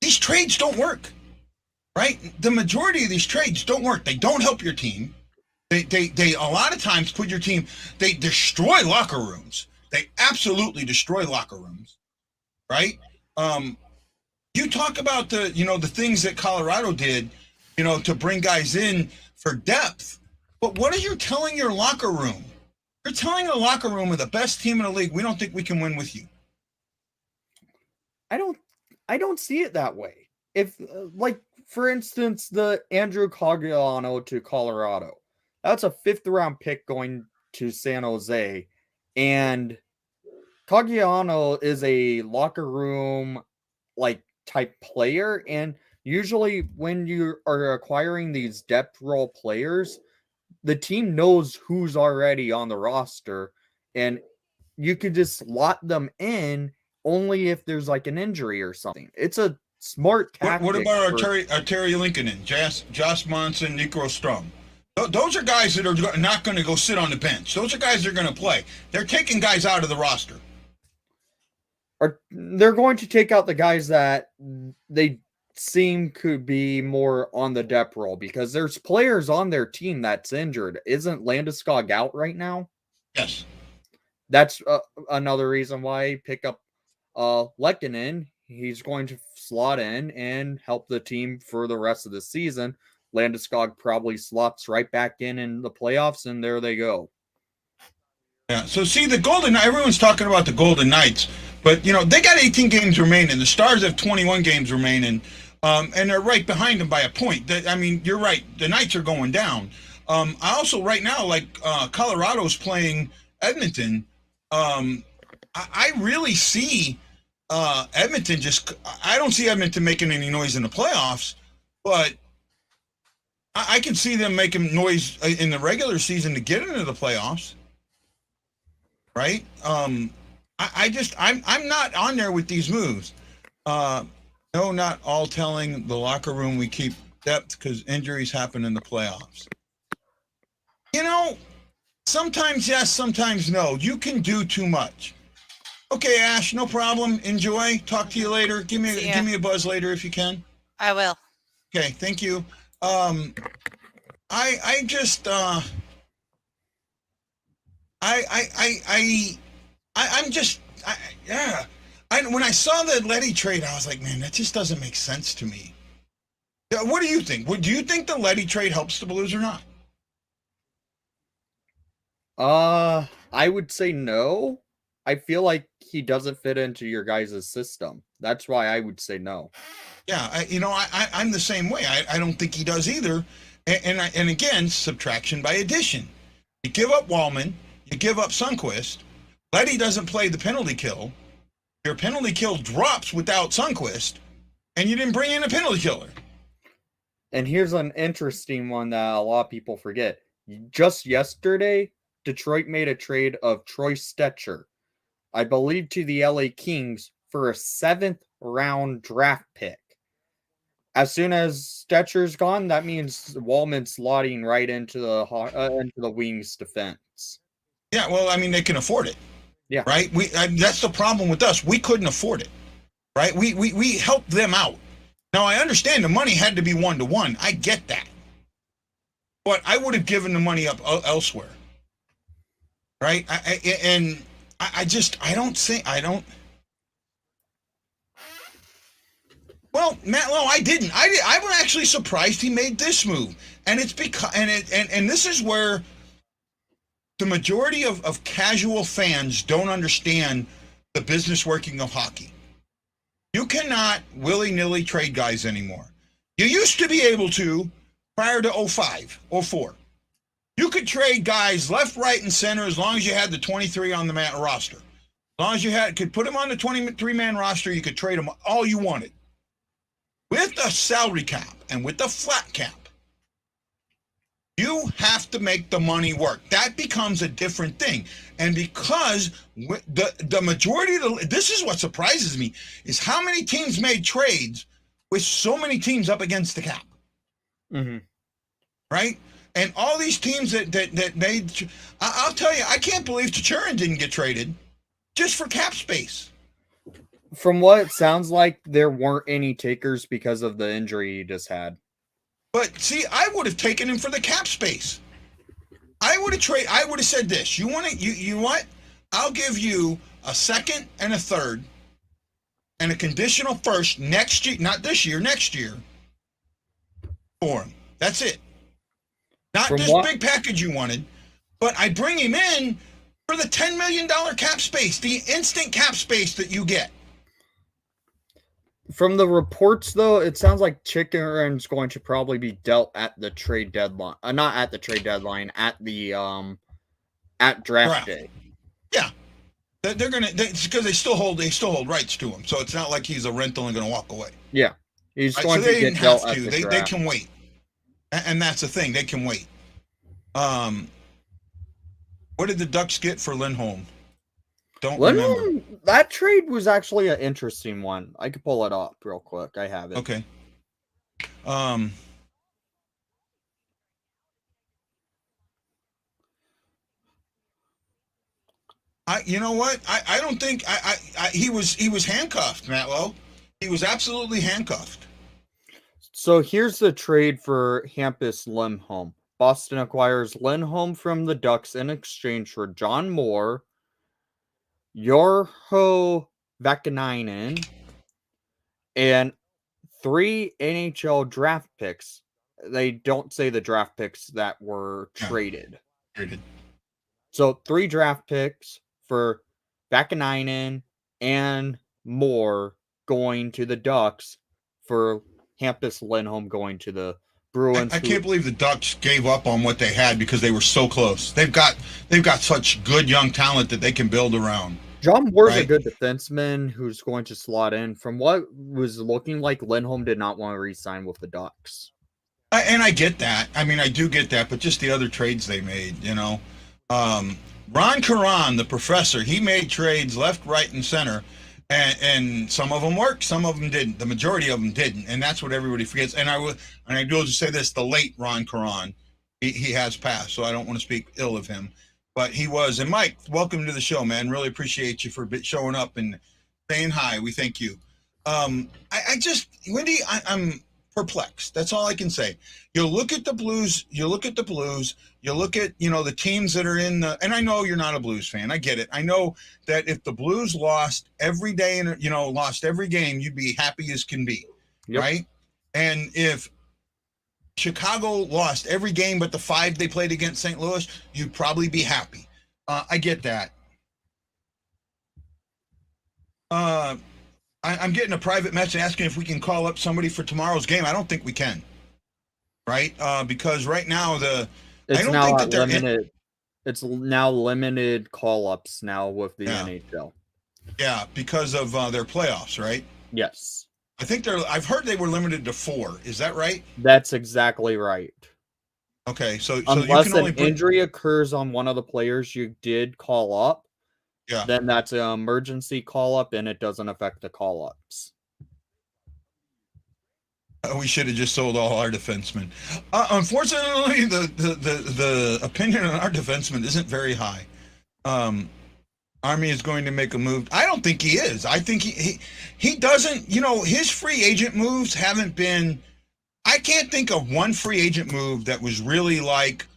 These trades don't work, right? The majority of these trades don't work. They don't help your team. They a lot of times put your team. They destroy locker rooms. They absolutely destroy locker rooms, right? You talk about the things that Colorado did, to bring guys in for depth. But what are you telling your locker room? You're telling the locker room of the best team in the league, we don't think we can win with you. I don't see it that way. If for instance, the Andrew Cogliano to Colorado, that's a 5th-round pick going to San Jose, and Cogliano is a locker room type player, and usually when you are acquiring these depth role players, the team knows who's already on the roster, and you could just slot them in only if there's an injury or something. It's a smart tactic. What about our Terry Lincoln and Josh Monson, Nico Strom? Those are guys that are not going to go sit on the bench. Those are guys that are going to play. They're taking guys out of the roster. They're going to take out the guys that they seem could be more on the depth role, because there's players on their team that's injured. Isn't Landeskog out right now? Yes. That's another reason why I pick up Lehkonen. He's going to slot in and help the team for the rest of the season. Landeskog probably slots right back in the playoffs, and there they go. Yeah, so see, the Golden, everyone's talking about the Golden Knights, but, they got 18 games remaining. The Stars have 21 games remaining, and they're right behind them by a point. You're right. The Knights are going down. I also, right now, Colorado's playing Edmonton. I really see Edmonton I don't see Edmonton making any noise in the playoffs, but I can see them making noise in the regular season to get into the playoffs. Right? I'm not on there with these moves. No, not all telling the locker room we keep depth because injuries happen in the playoffs. Sometimes yes, sometimes no. You can do too much. Okay, Ash, no problem. Enjoy. Talk to you later. Give me a buzz later if you can. I will. Okay, thank you. When I saw the Leddy trade, I was like, man, that just doesn't make sense to me. What do you think? Do you think the Leddy trade helps the Blues or not? I would say no. I feel like he doesn't fit into your guys' system. That's why I would say no. Yeah, I'm the same way. I don't think he does either. And again, subtraction by addition. You give up Wallman, you give up Sundqvist. Leddy doesn't play the penalty kill. Your penalty kill drops without Sundqvist, and you didn't bring in a penalty killer. And here's an interesting one that a lot of people forget. Just yesterday, Detroit made a trade of Troy Stecher, I believe, to the LA Kings for a 7th-round draft pick. As soon as Stetcher's gone, that means Wallman's slotting right into the Wings' defense. Yeah, well, they can afford it. Yeah, right. That's the problem with us. We couldn't afford it, right? We helped them out. Now I understand the money had to be 1-to-1. I get that, but I would have given the money up elsewhere, right? I don't. Well, Matt Lowe, I didn't. I was actually surprised he made this move, and it's because and this is where the majority of casual fans don't understand the business working of hockey. You cannot willy-nilly trade guys anymore. You used to be able to prior to 05, 04. You could trade guys left, right, and center as long as you had the 23 on the roster. As long as you could put them on the 23-man roster, you could trade them all you wanted. With a salary cap and with a flat cap, you have to make the money work. That becomes a different thing. And because the majority of this is what surprises me, is how many teams made trades with so many teams up against the cap. Mm-hmm. Right? And all these teams that made, I'll tell you, I can't believe Chichurin didn't get traded just for cap space. From what it sounds like, there weren't any takers because of the injury he just had. But see, I would have taken him for the cap space. I would have said this. You want it? You what? I'll give you a second and a third and a conditional first next year, not this year, next year for him. That's it. Not this big package you wanted, but I bring him in for the $10 million cap space, the instant cap space that you get. From the reports, though, it sounds like Chichurin's going to probably be dealt at the trade deadline. Not at the trade deadline, at the at draft day. Yeah, they're gonna because they still hold rights to him, so it's not like he's a rental and going to walk away. Yeah, he's going to get dealt at the draft. They can wait, and that's the thing. They can wait. What did the Ducks get for Lindholm? Don't remember. That trade was actually an interesting one. I could pull it up real quick. I have it. Okay. You know what? I don't think he was handcuffed, Matlow. He was absolutely handcuffed. So here's the trade for Hampus Lindholm. Boston acquires Lindholm from the Ducks in exchange for John Moore, Jorho Vakanainen, and 3 NHL draft picks. They don't say the draft picks that were traded. So 3 draft picks for Vakanainen and Moore going to the Ducks for Hampus Lindholm going to the Bruins. I can't believe the Ducks gave up on what they had because they were so close. They've got such good young talent that they can build around. John Moore's a good defenseman who's going to slot in. From what was looking like, Lindholm did not want to re-sign with the Ducks. And I get that. I mean, I do get that, but just the other trades they made, you know. Ron Caron, the professor, he made trades left, right, and center. And some of them worked, some of them didn't. The majority of them didn't, and that's what everybody forgets. And I do just say this: the late Ron Caron, he has passed, so I don't want to speak ill of him, but he was. And Mike, welcome to the show, man. Really appreciate you for showing up and saying hi. We thank you. I just, Wendy, I'm perplexed. That's all I can say. You look at the Blues. You look at the teams that are in the. And I know you're not a Blues fan. I get it. I know that if the Blues lost every day and lost every game, you'd be happy as can be, right? And if Chicago lost every game but the 5 they played against St. Louis, you'd probably be happy. I get that. I'm getting a private message asking if we can call up somebody for tomorrow's game. I don't think we can, right? Because right now it's now limited call-ups now with the NHL. Yeah, because of their playoffs, right? Yes. I think I've heard they were limited to 4. Is that right? That's exactly right. Okay, so unless you can only an injury occurs on one of the players you did call up, then that's an emergency call-up, and it doesn't affect the call-ups. We should have just sold all our defensemen. Unfortunately, the opinion on our defensemen isn't very high. Army is going to make a move. I don't think he is. I think he doesn't. His free agent moves haven't been. I can't think of one free agent move that was really like,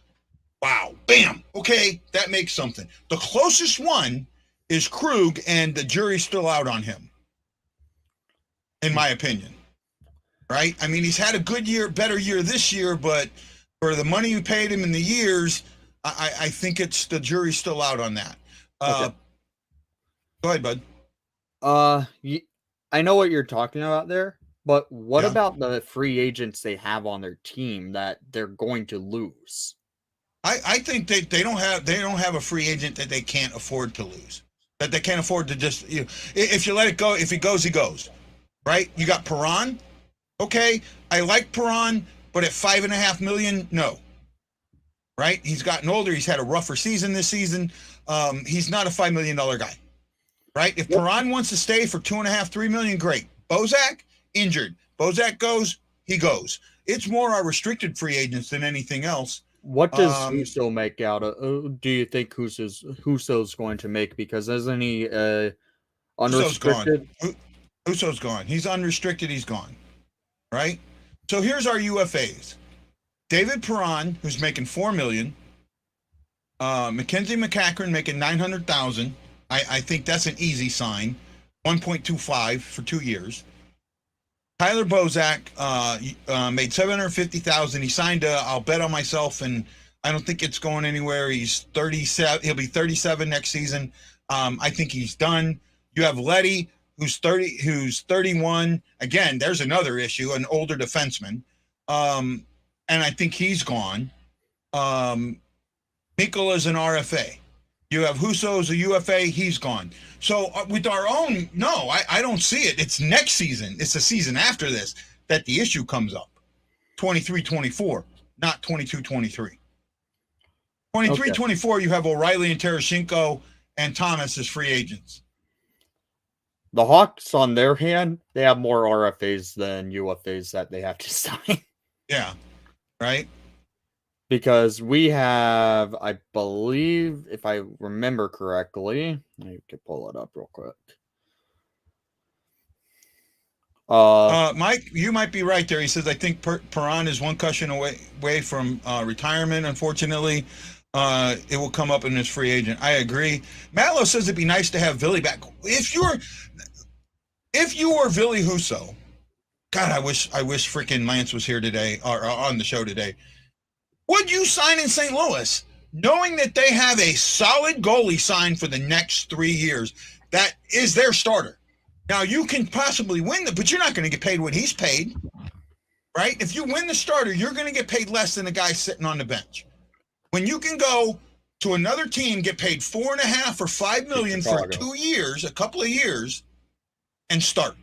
wow, bam, okay, that makes something. The closest one is Krug, and the jury's still out on him, in my opinion. Right? I mean, he's had a good year, better year this year, but for the money you paid him in the years, I think the jury's still out on that. Okay. Go ahead, bud. I know what you're talking about there, but what about the free agents they have on their team that they're going to lose? I think they don't have a free agent that they can't afford to lose. That they can't afford to just, if you let it go, if he goes, he goes. Right? You got Perron. Okay, I like Perron, but at $5.5 million, no. Right? He's gotten older. He's had a rougher season this season. He's not a $5 million guy. Right? If Perron wants to stay for $2.5, $3 million, great. Bozak, injured. Bozak goes, he goes. It's more our restricted free agents than anything else. What does Husso make out of? Do you think Husso's going to make? Because isn't he unrestricted? Husso's gone. He's unrestricted. He's gone. Right? So here's our UFAs. David Perron, who's making $4 million. Mackenzie McCachran making $900,000. I think that's an easy sign. 1.25 for 2 years. Tyler Bozak made $750,000. He signed I'll bet on myself, and I don't think it's going anywhere. He's 37. He'll be 37 next season. I think he's done. You have Letty, who's 31. Again, there's another issue, an older defenseman. And I think he's gone. Mikola's an RFA. You have Husso's a UFA, he's gone. So with our own, no, I don't see it. It's next season. It's the season after this that the issue comes up. 23-24, not 22-23. 23-24, you have O'Reilly and Tereshchenko and Thomas as free agents. The Hawks, on their hand, they have more RFAs than UFAs that they have to sign. Yeah, right? Because we have, I believe, if I remember correctly, I can pull it up real quick. Mike, you might be right there. He says, I think Perron is one cushion away from retirement, unfortunately. It will come up in his free agent. I agree. Matlow says it'd be nice to have Ville back. If you were Ville Husso, God, I wish freaking Lance was here today or on the show today. Would you sign in St. Louis, knowing that they have a solid goalie signed for the next 3 years that is their starter? Now, you can possibly win but you're not going to get paid what he's paid, right? If you win the starter, you're going to get paid less than the guy sitting on the bench. When you can go to another team, get paid $4.5 or $5 million for 2 years, a couple of years, and start.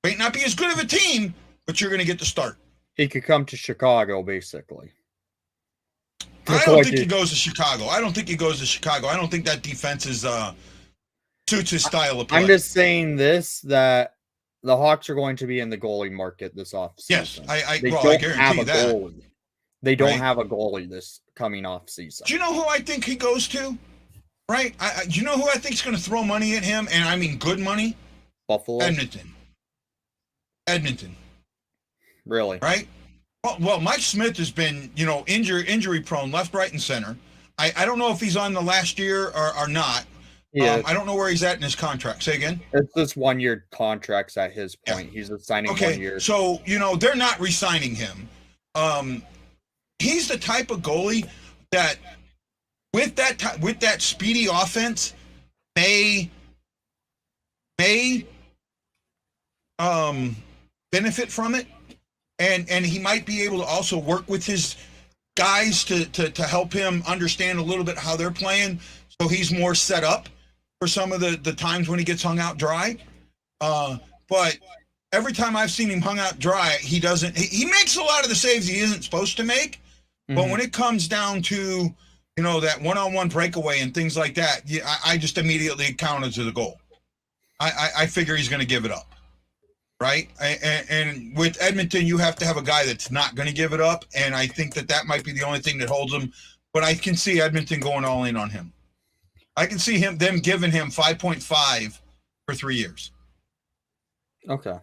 Might not be as good of a team, but you're going to get to start. He could come to Chicago, basically. I don't think he goes to Chicago. I don't think that defense is suits his style of play. I'm just saying that the Hawks are going to be in the goalie market this offseason. Yes, I guarantee that. Goalie. They don't have a goalie this coming off season. Do you know who I think he goes to? Right? Do you know who I think is going to throw money at him? And I mean good money? Buffalo? Edmonton. Really? Right? Well, Mike Smith has been, injury prone left, right, and center. I don't know if he's on the last year or not. Yeah. I don't know where he's at in his contract. Say again? It's this 1 year contracts at his point. Yeah. He's signing 1 year. So, they're not re-signing him. He's the type of goalie that with that speedy offense may benefit from it. And he might be able to also work with his guys to help him understand a little bit how they're playing, so he's more set up for some of the times when he gets hung out dry. But every time I've seen him hung out dry, he makes a lot of the saves he isn't supposed to make. Mm-hmm. But when it comes down to that one-on-one breakaway and things like that, I just immediately count it as a goal. I figure he's going to give it up. Right? And with Edmonton, you have to have a guy that's not going to give it up. And I think that might be the only thing that holds him. But I can see Edmonton going all in on him. I can see them giving him 5.5 for 3 years. Okay.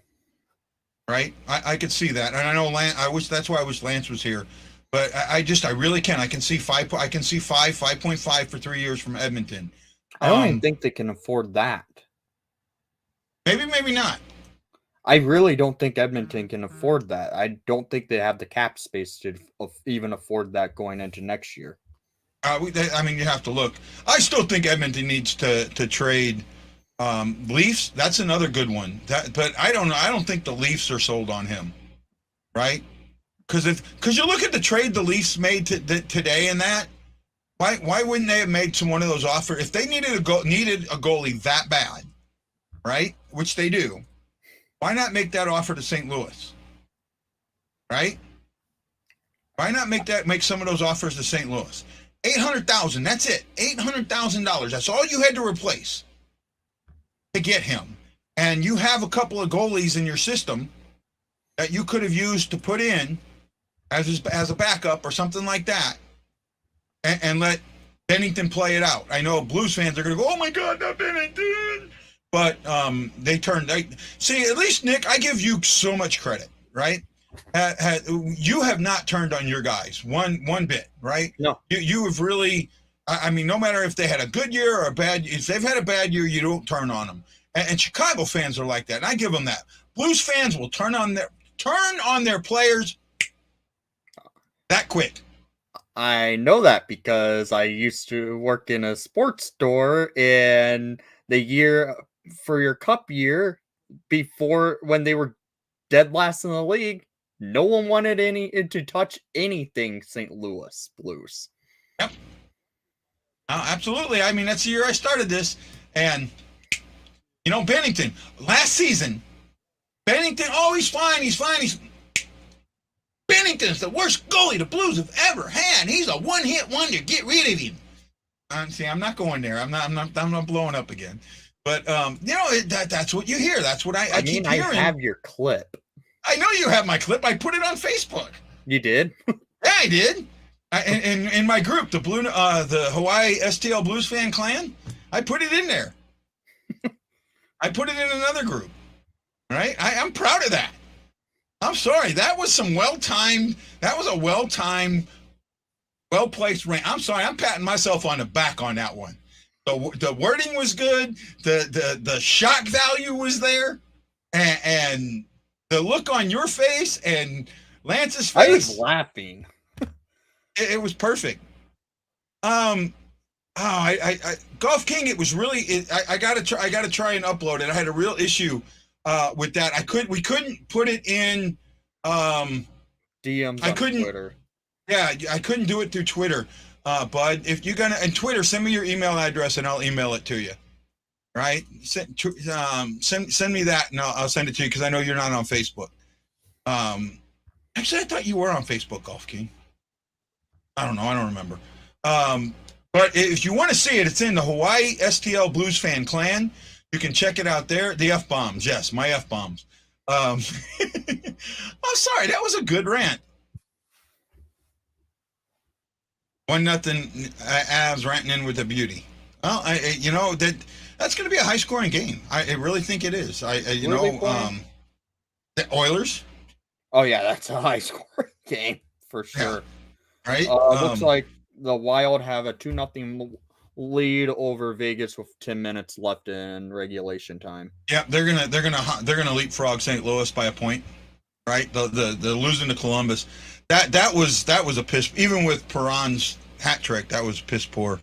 Right? I could see that. And I know that's why I wish Lance was here. But I really can. I can see 5.5 for 3 years from Edmonton. I don't even think they can afford that. Maybe not. I really don't think Edmonton can afford that. I don't think they have the cap space to even afford that going into next year. You have to look. I still think Edmonton needs to trade Leafs, that's another good one. But I don't know. I don't think the Leafs are sold on him, right? Because you look at the trade the Leafs made today and that. Why wouldn't they have made one of those offers if they needed a goalie that bad, right? Which they do. Why not make that offer to St. Louis, right? Why not make some of those offers to St. Louis? $800,000. That's it. $800,000. That's all you had to replace to get him. And you have a couple of goalies in your system that you could have used to put in as a backup or something like that, and let Bennington play it out. I know Blues fans are going to go, "Oh my God, not Bennington!" But see. At least Nick, I give you so much credit, right? You have not turned on your guys one bit, right? No, you have really. I mean, no matter if they had a good year or a bad, if they've had a bad year, you don't turn on them. And Chicago fans are like that, and I give them that. Blues fans will turn on their players that quick. I know that because I used to work in a sports store, and the year for your cup year before, when they were dead last in the league, no one wanted to touch anything St. Louis Blues. Yep. Absolutely. I mean, that's the year I started this, and Bennington last season. Bennington, he's fine. Bennington's the worst goalie the Blues have ever had. He's a one-hit wonder. Get rid of him. See, I'm not going there. I'm not blowing up again. But that's what you hear. That's what I keep hearing. I have your clip. I know you have my clip. I put it on Facebook. You did? Yeah, I did. In my group, the Hawaii STL Blues Fan Clan, I put it in there. I put it in another group. Right? I'm proud of that. I'm sorry. That was a well-timed, well-placed rant. I'm sorry. I'm patting myself on the back on that one. The wording was good. The shock value was there, and the look on your face and Lance's face. I was laughing. It was perfect. Golf King. It was really. I gotta try and upload it. I had a real issue with that. We couldn't put it in DMs on Twitter. Yeah, I couldn't do it through Twitter. Bud, if you're gonna, and Twitter, send me your email address and I'll email it to you. Right? Send me that and I'll send it to you because I know you're not on Facebook. Actually, I thought you were on Facebook, Golf King. I don't know. I don't remember. But if you want to see it, it's in the Hawaii STL Blues Fan Clan. You can check it out there. The F-bombs. Yes, my F-bombs. I'm sorry. That was a good rant. 1-0 Avs ranting in with a beauty. Well, that's going to be a high-scoring game. I really think it is. The Oilers. Oh yeah, that's a high-scoring game for sure. Yeah. Right. Looks like the Wild have a 2-0 lead over Vegas with 10 minutes left in regulation time. Yeah, they're gonna leapfrog St. Louis by a point. Right. The losing to Columbus. That was a piss. Even with Perron's hat trick, that was piss poor.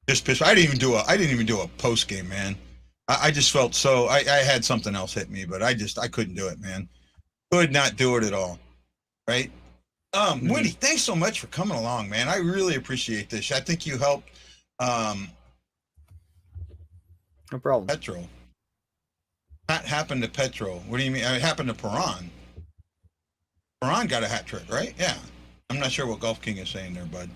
Just piss. I didn't even do a post game, man. I just felt so. I had something else hit me, but I couldn't do it, man. Could not do it at all. Right. Wendy, thanks so much for coming along, man. I really appreciate this. I think you helped. No problem. Petro. That happened to Petro. What do you mean? It happened to Perron. Perron got a hat trick, right? Yeah. I'm not sure what Golf King is saying there, bud.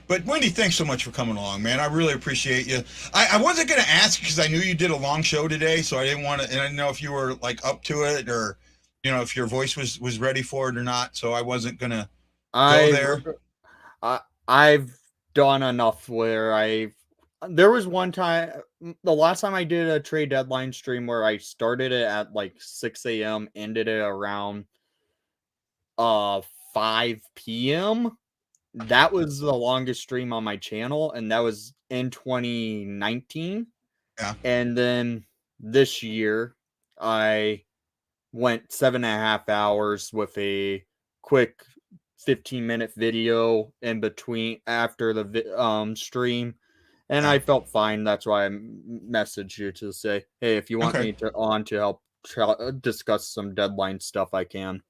But Wendy, thanks so much for coming along, man. I really appreciate you. I wasn't going to ask because I knew you did a long show today, so I didn't want to, and I didn't know if you were like up to it or, if your voice was ready for it or not. So I wasn't going to go there. I've done enough where there was one time, the last time I did a trade deadline stream where I started it at like 6 a.m., ended it around 5 p.m. That was the longest stream on my channel, and that was in 2019. Yeah. And then this year, I went 7.5 hours with a quick 15-minute video in between after the stream. And I felt fine. That's why I messaged you to say, hey, if you want me to help discuss some deadline stuff, I can.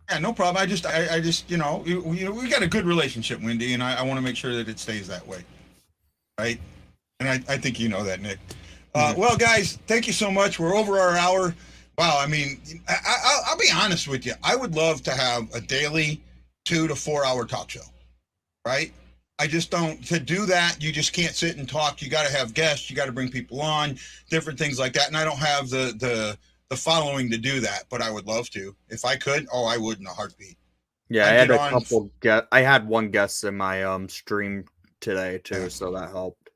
Yeah, no problem. I just, we got a good relationship, Wendy, and I want to make sure that it stays that way. Right? And I think you know that, Nick. Well, guys, thank you so much. We're over our hour. Wow. I mean, I'll be honest with you. I would love to have a daily 2 to 4 hour talk show. Right? I just don't, to do that, you just can't sit and talk. You got to have guests. You got to bring people on, different things like that. And I don't have the following to do that, but I would love to. If I could, I would in a heartbeat. Yeah, I had a couple I had one guest in my stream today too, so that helped.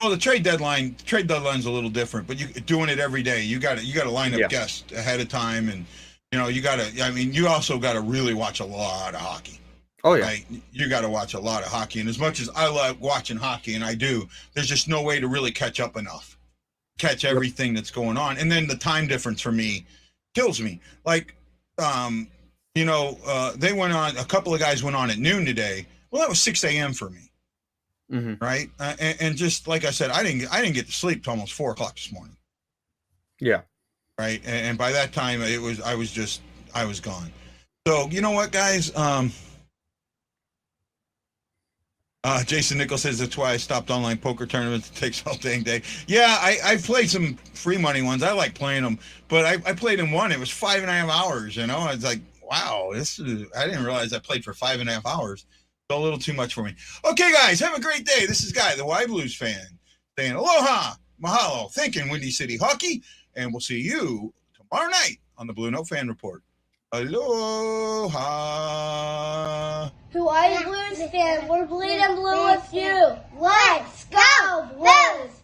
Well, the trade deadline's a little different, but you doing it every day, you got to line up guests ahead of time, and you also got to really watch a lot of hockey. Oh yeah, right? You got to watch a lot of hockey, and as much as I love watching hockey, and I do, there's just no way to really catch up enough, catch everything that's going on, and then the time difference for me kills me. Like, they went on. A couple of guys went on at noon today. Well, that was 6 a.m. for me, right? And just like I said, I didn't get to sleep till almost 4 o'clock this morning. Yeah, right. And by that time, I was gone. So you know what, guys? Jason Nichols says that's why I stopped online poker tournaments. It takes all dang day. Yeah, I played some free money ones. I like playing them, but I played in one. It was 5.5 hours. I was like, wow, I didn't realize I played for 5.5 hours. So a little too much for me. Okay, guys, have a great day. This is Guy, the Y Blues fan, saying aloha, mahalo, thinking Windy City Hockey, and we'll see you tomorrow night on the BlueNote Fan Report. Aloha. To all you Blues fans, we're bleeding blue with you. Let's go, Blues!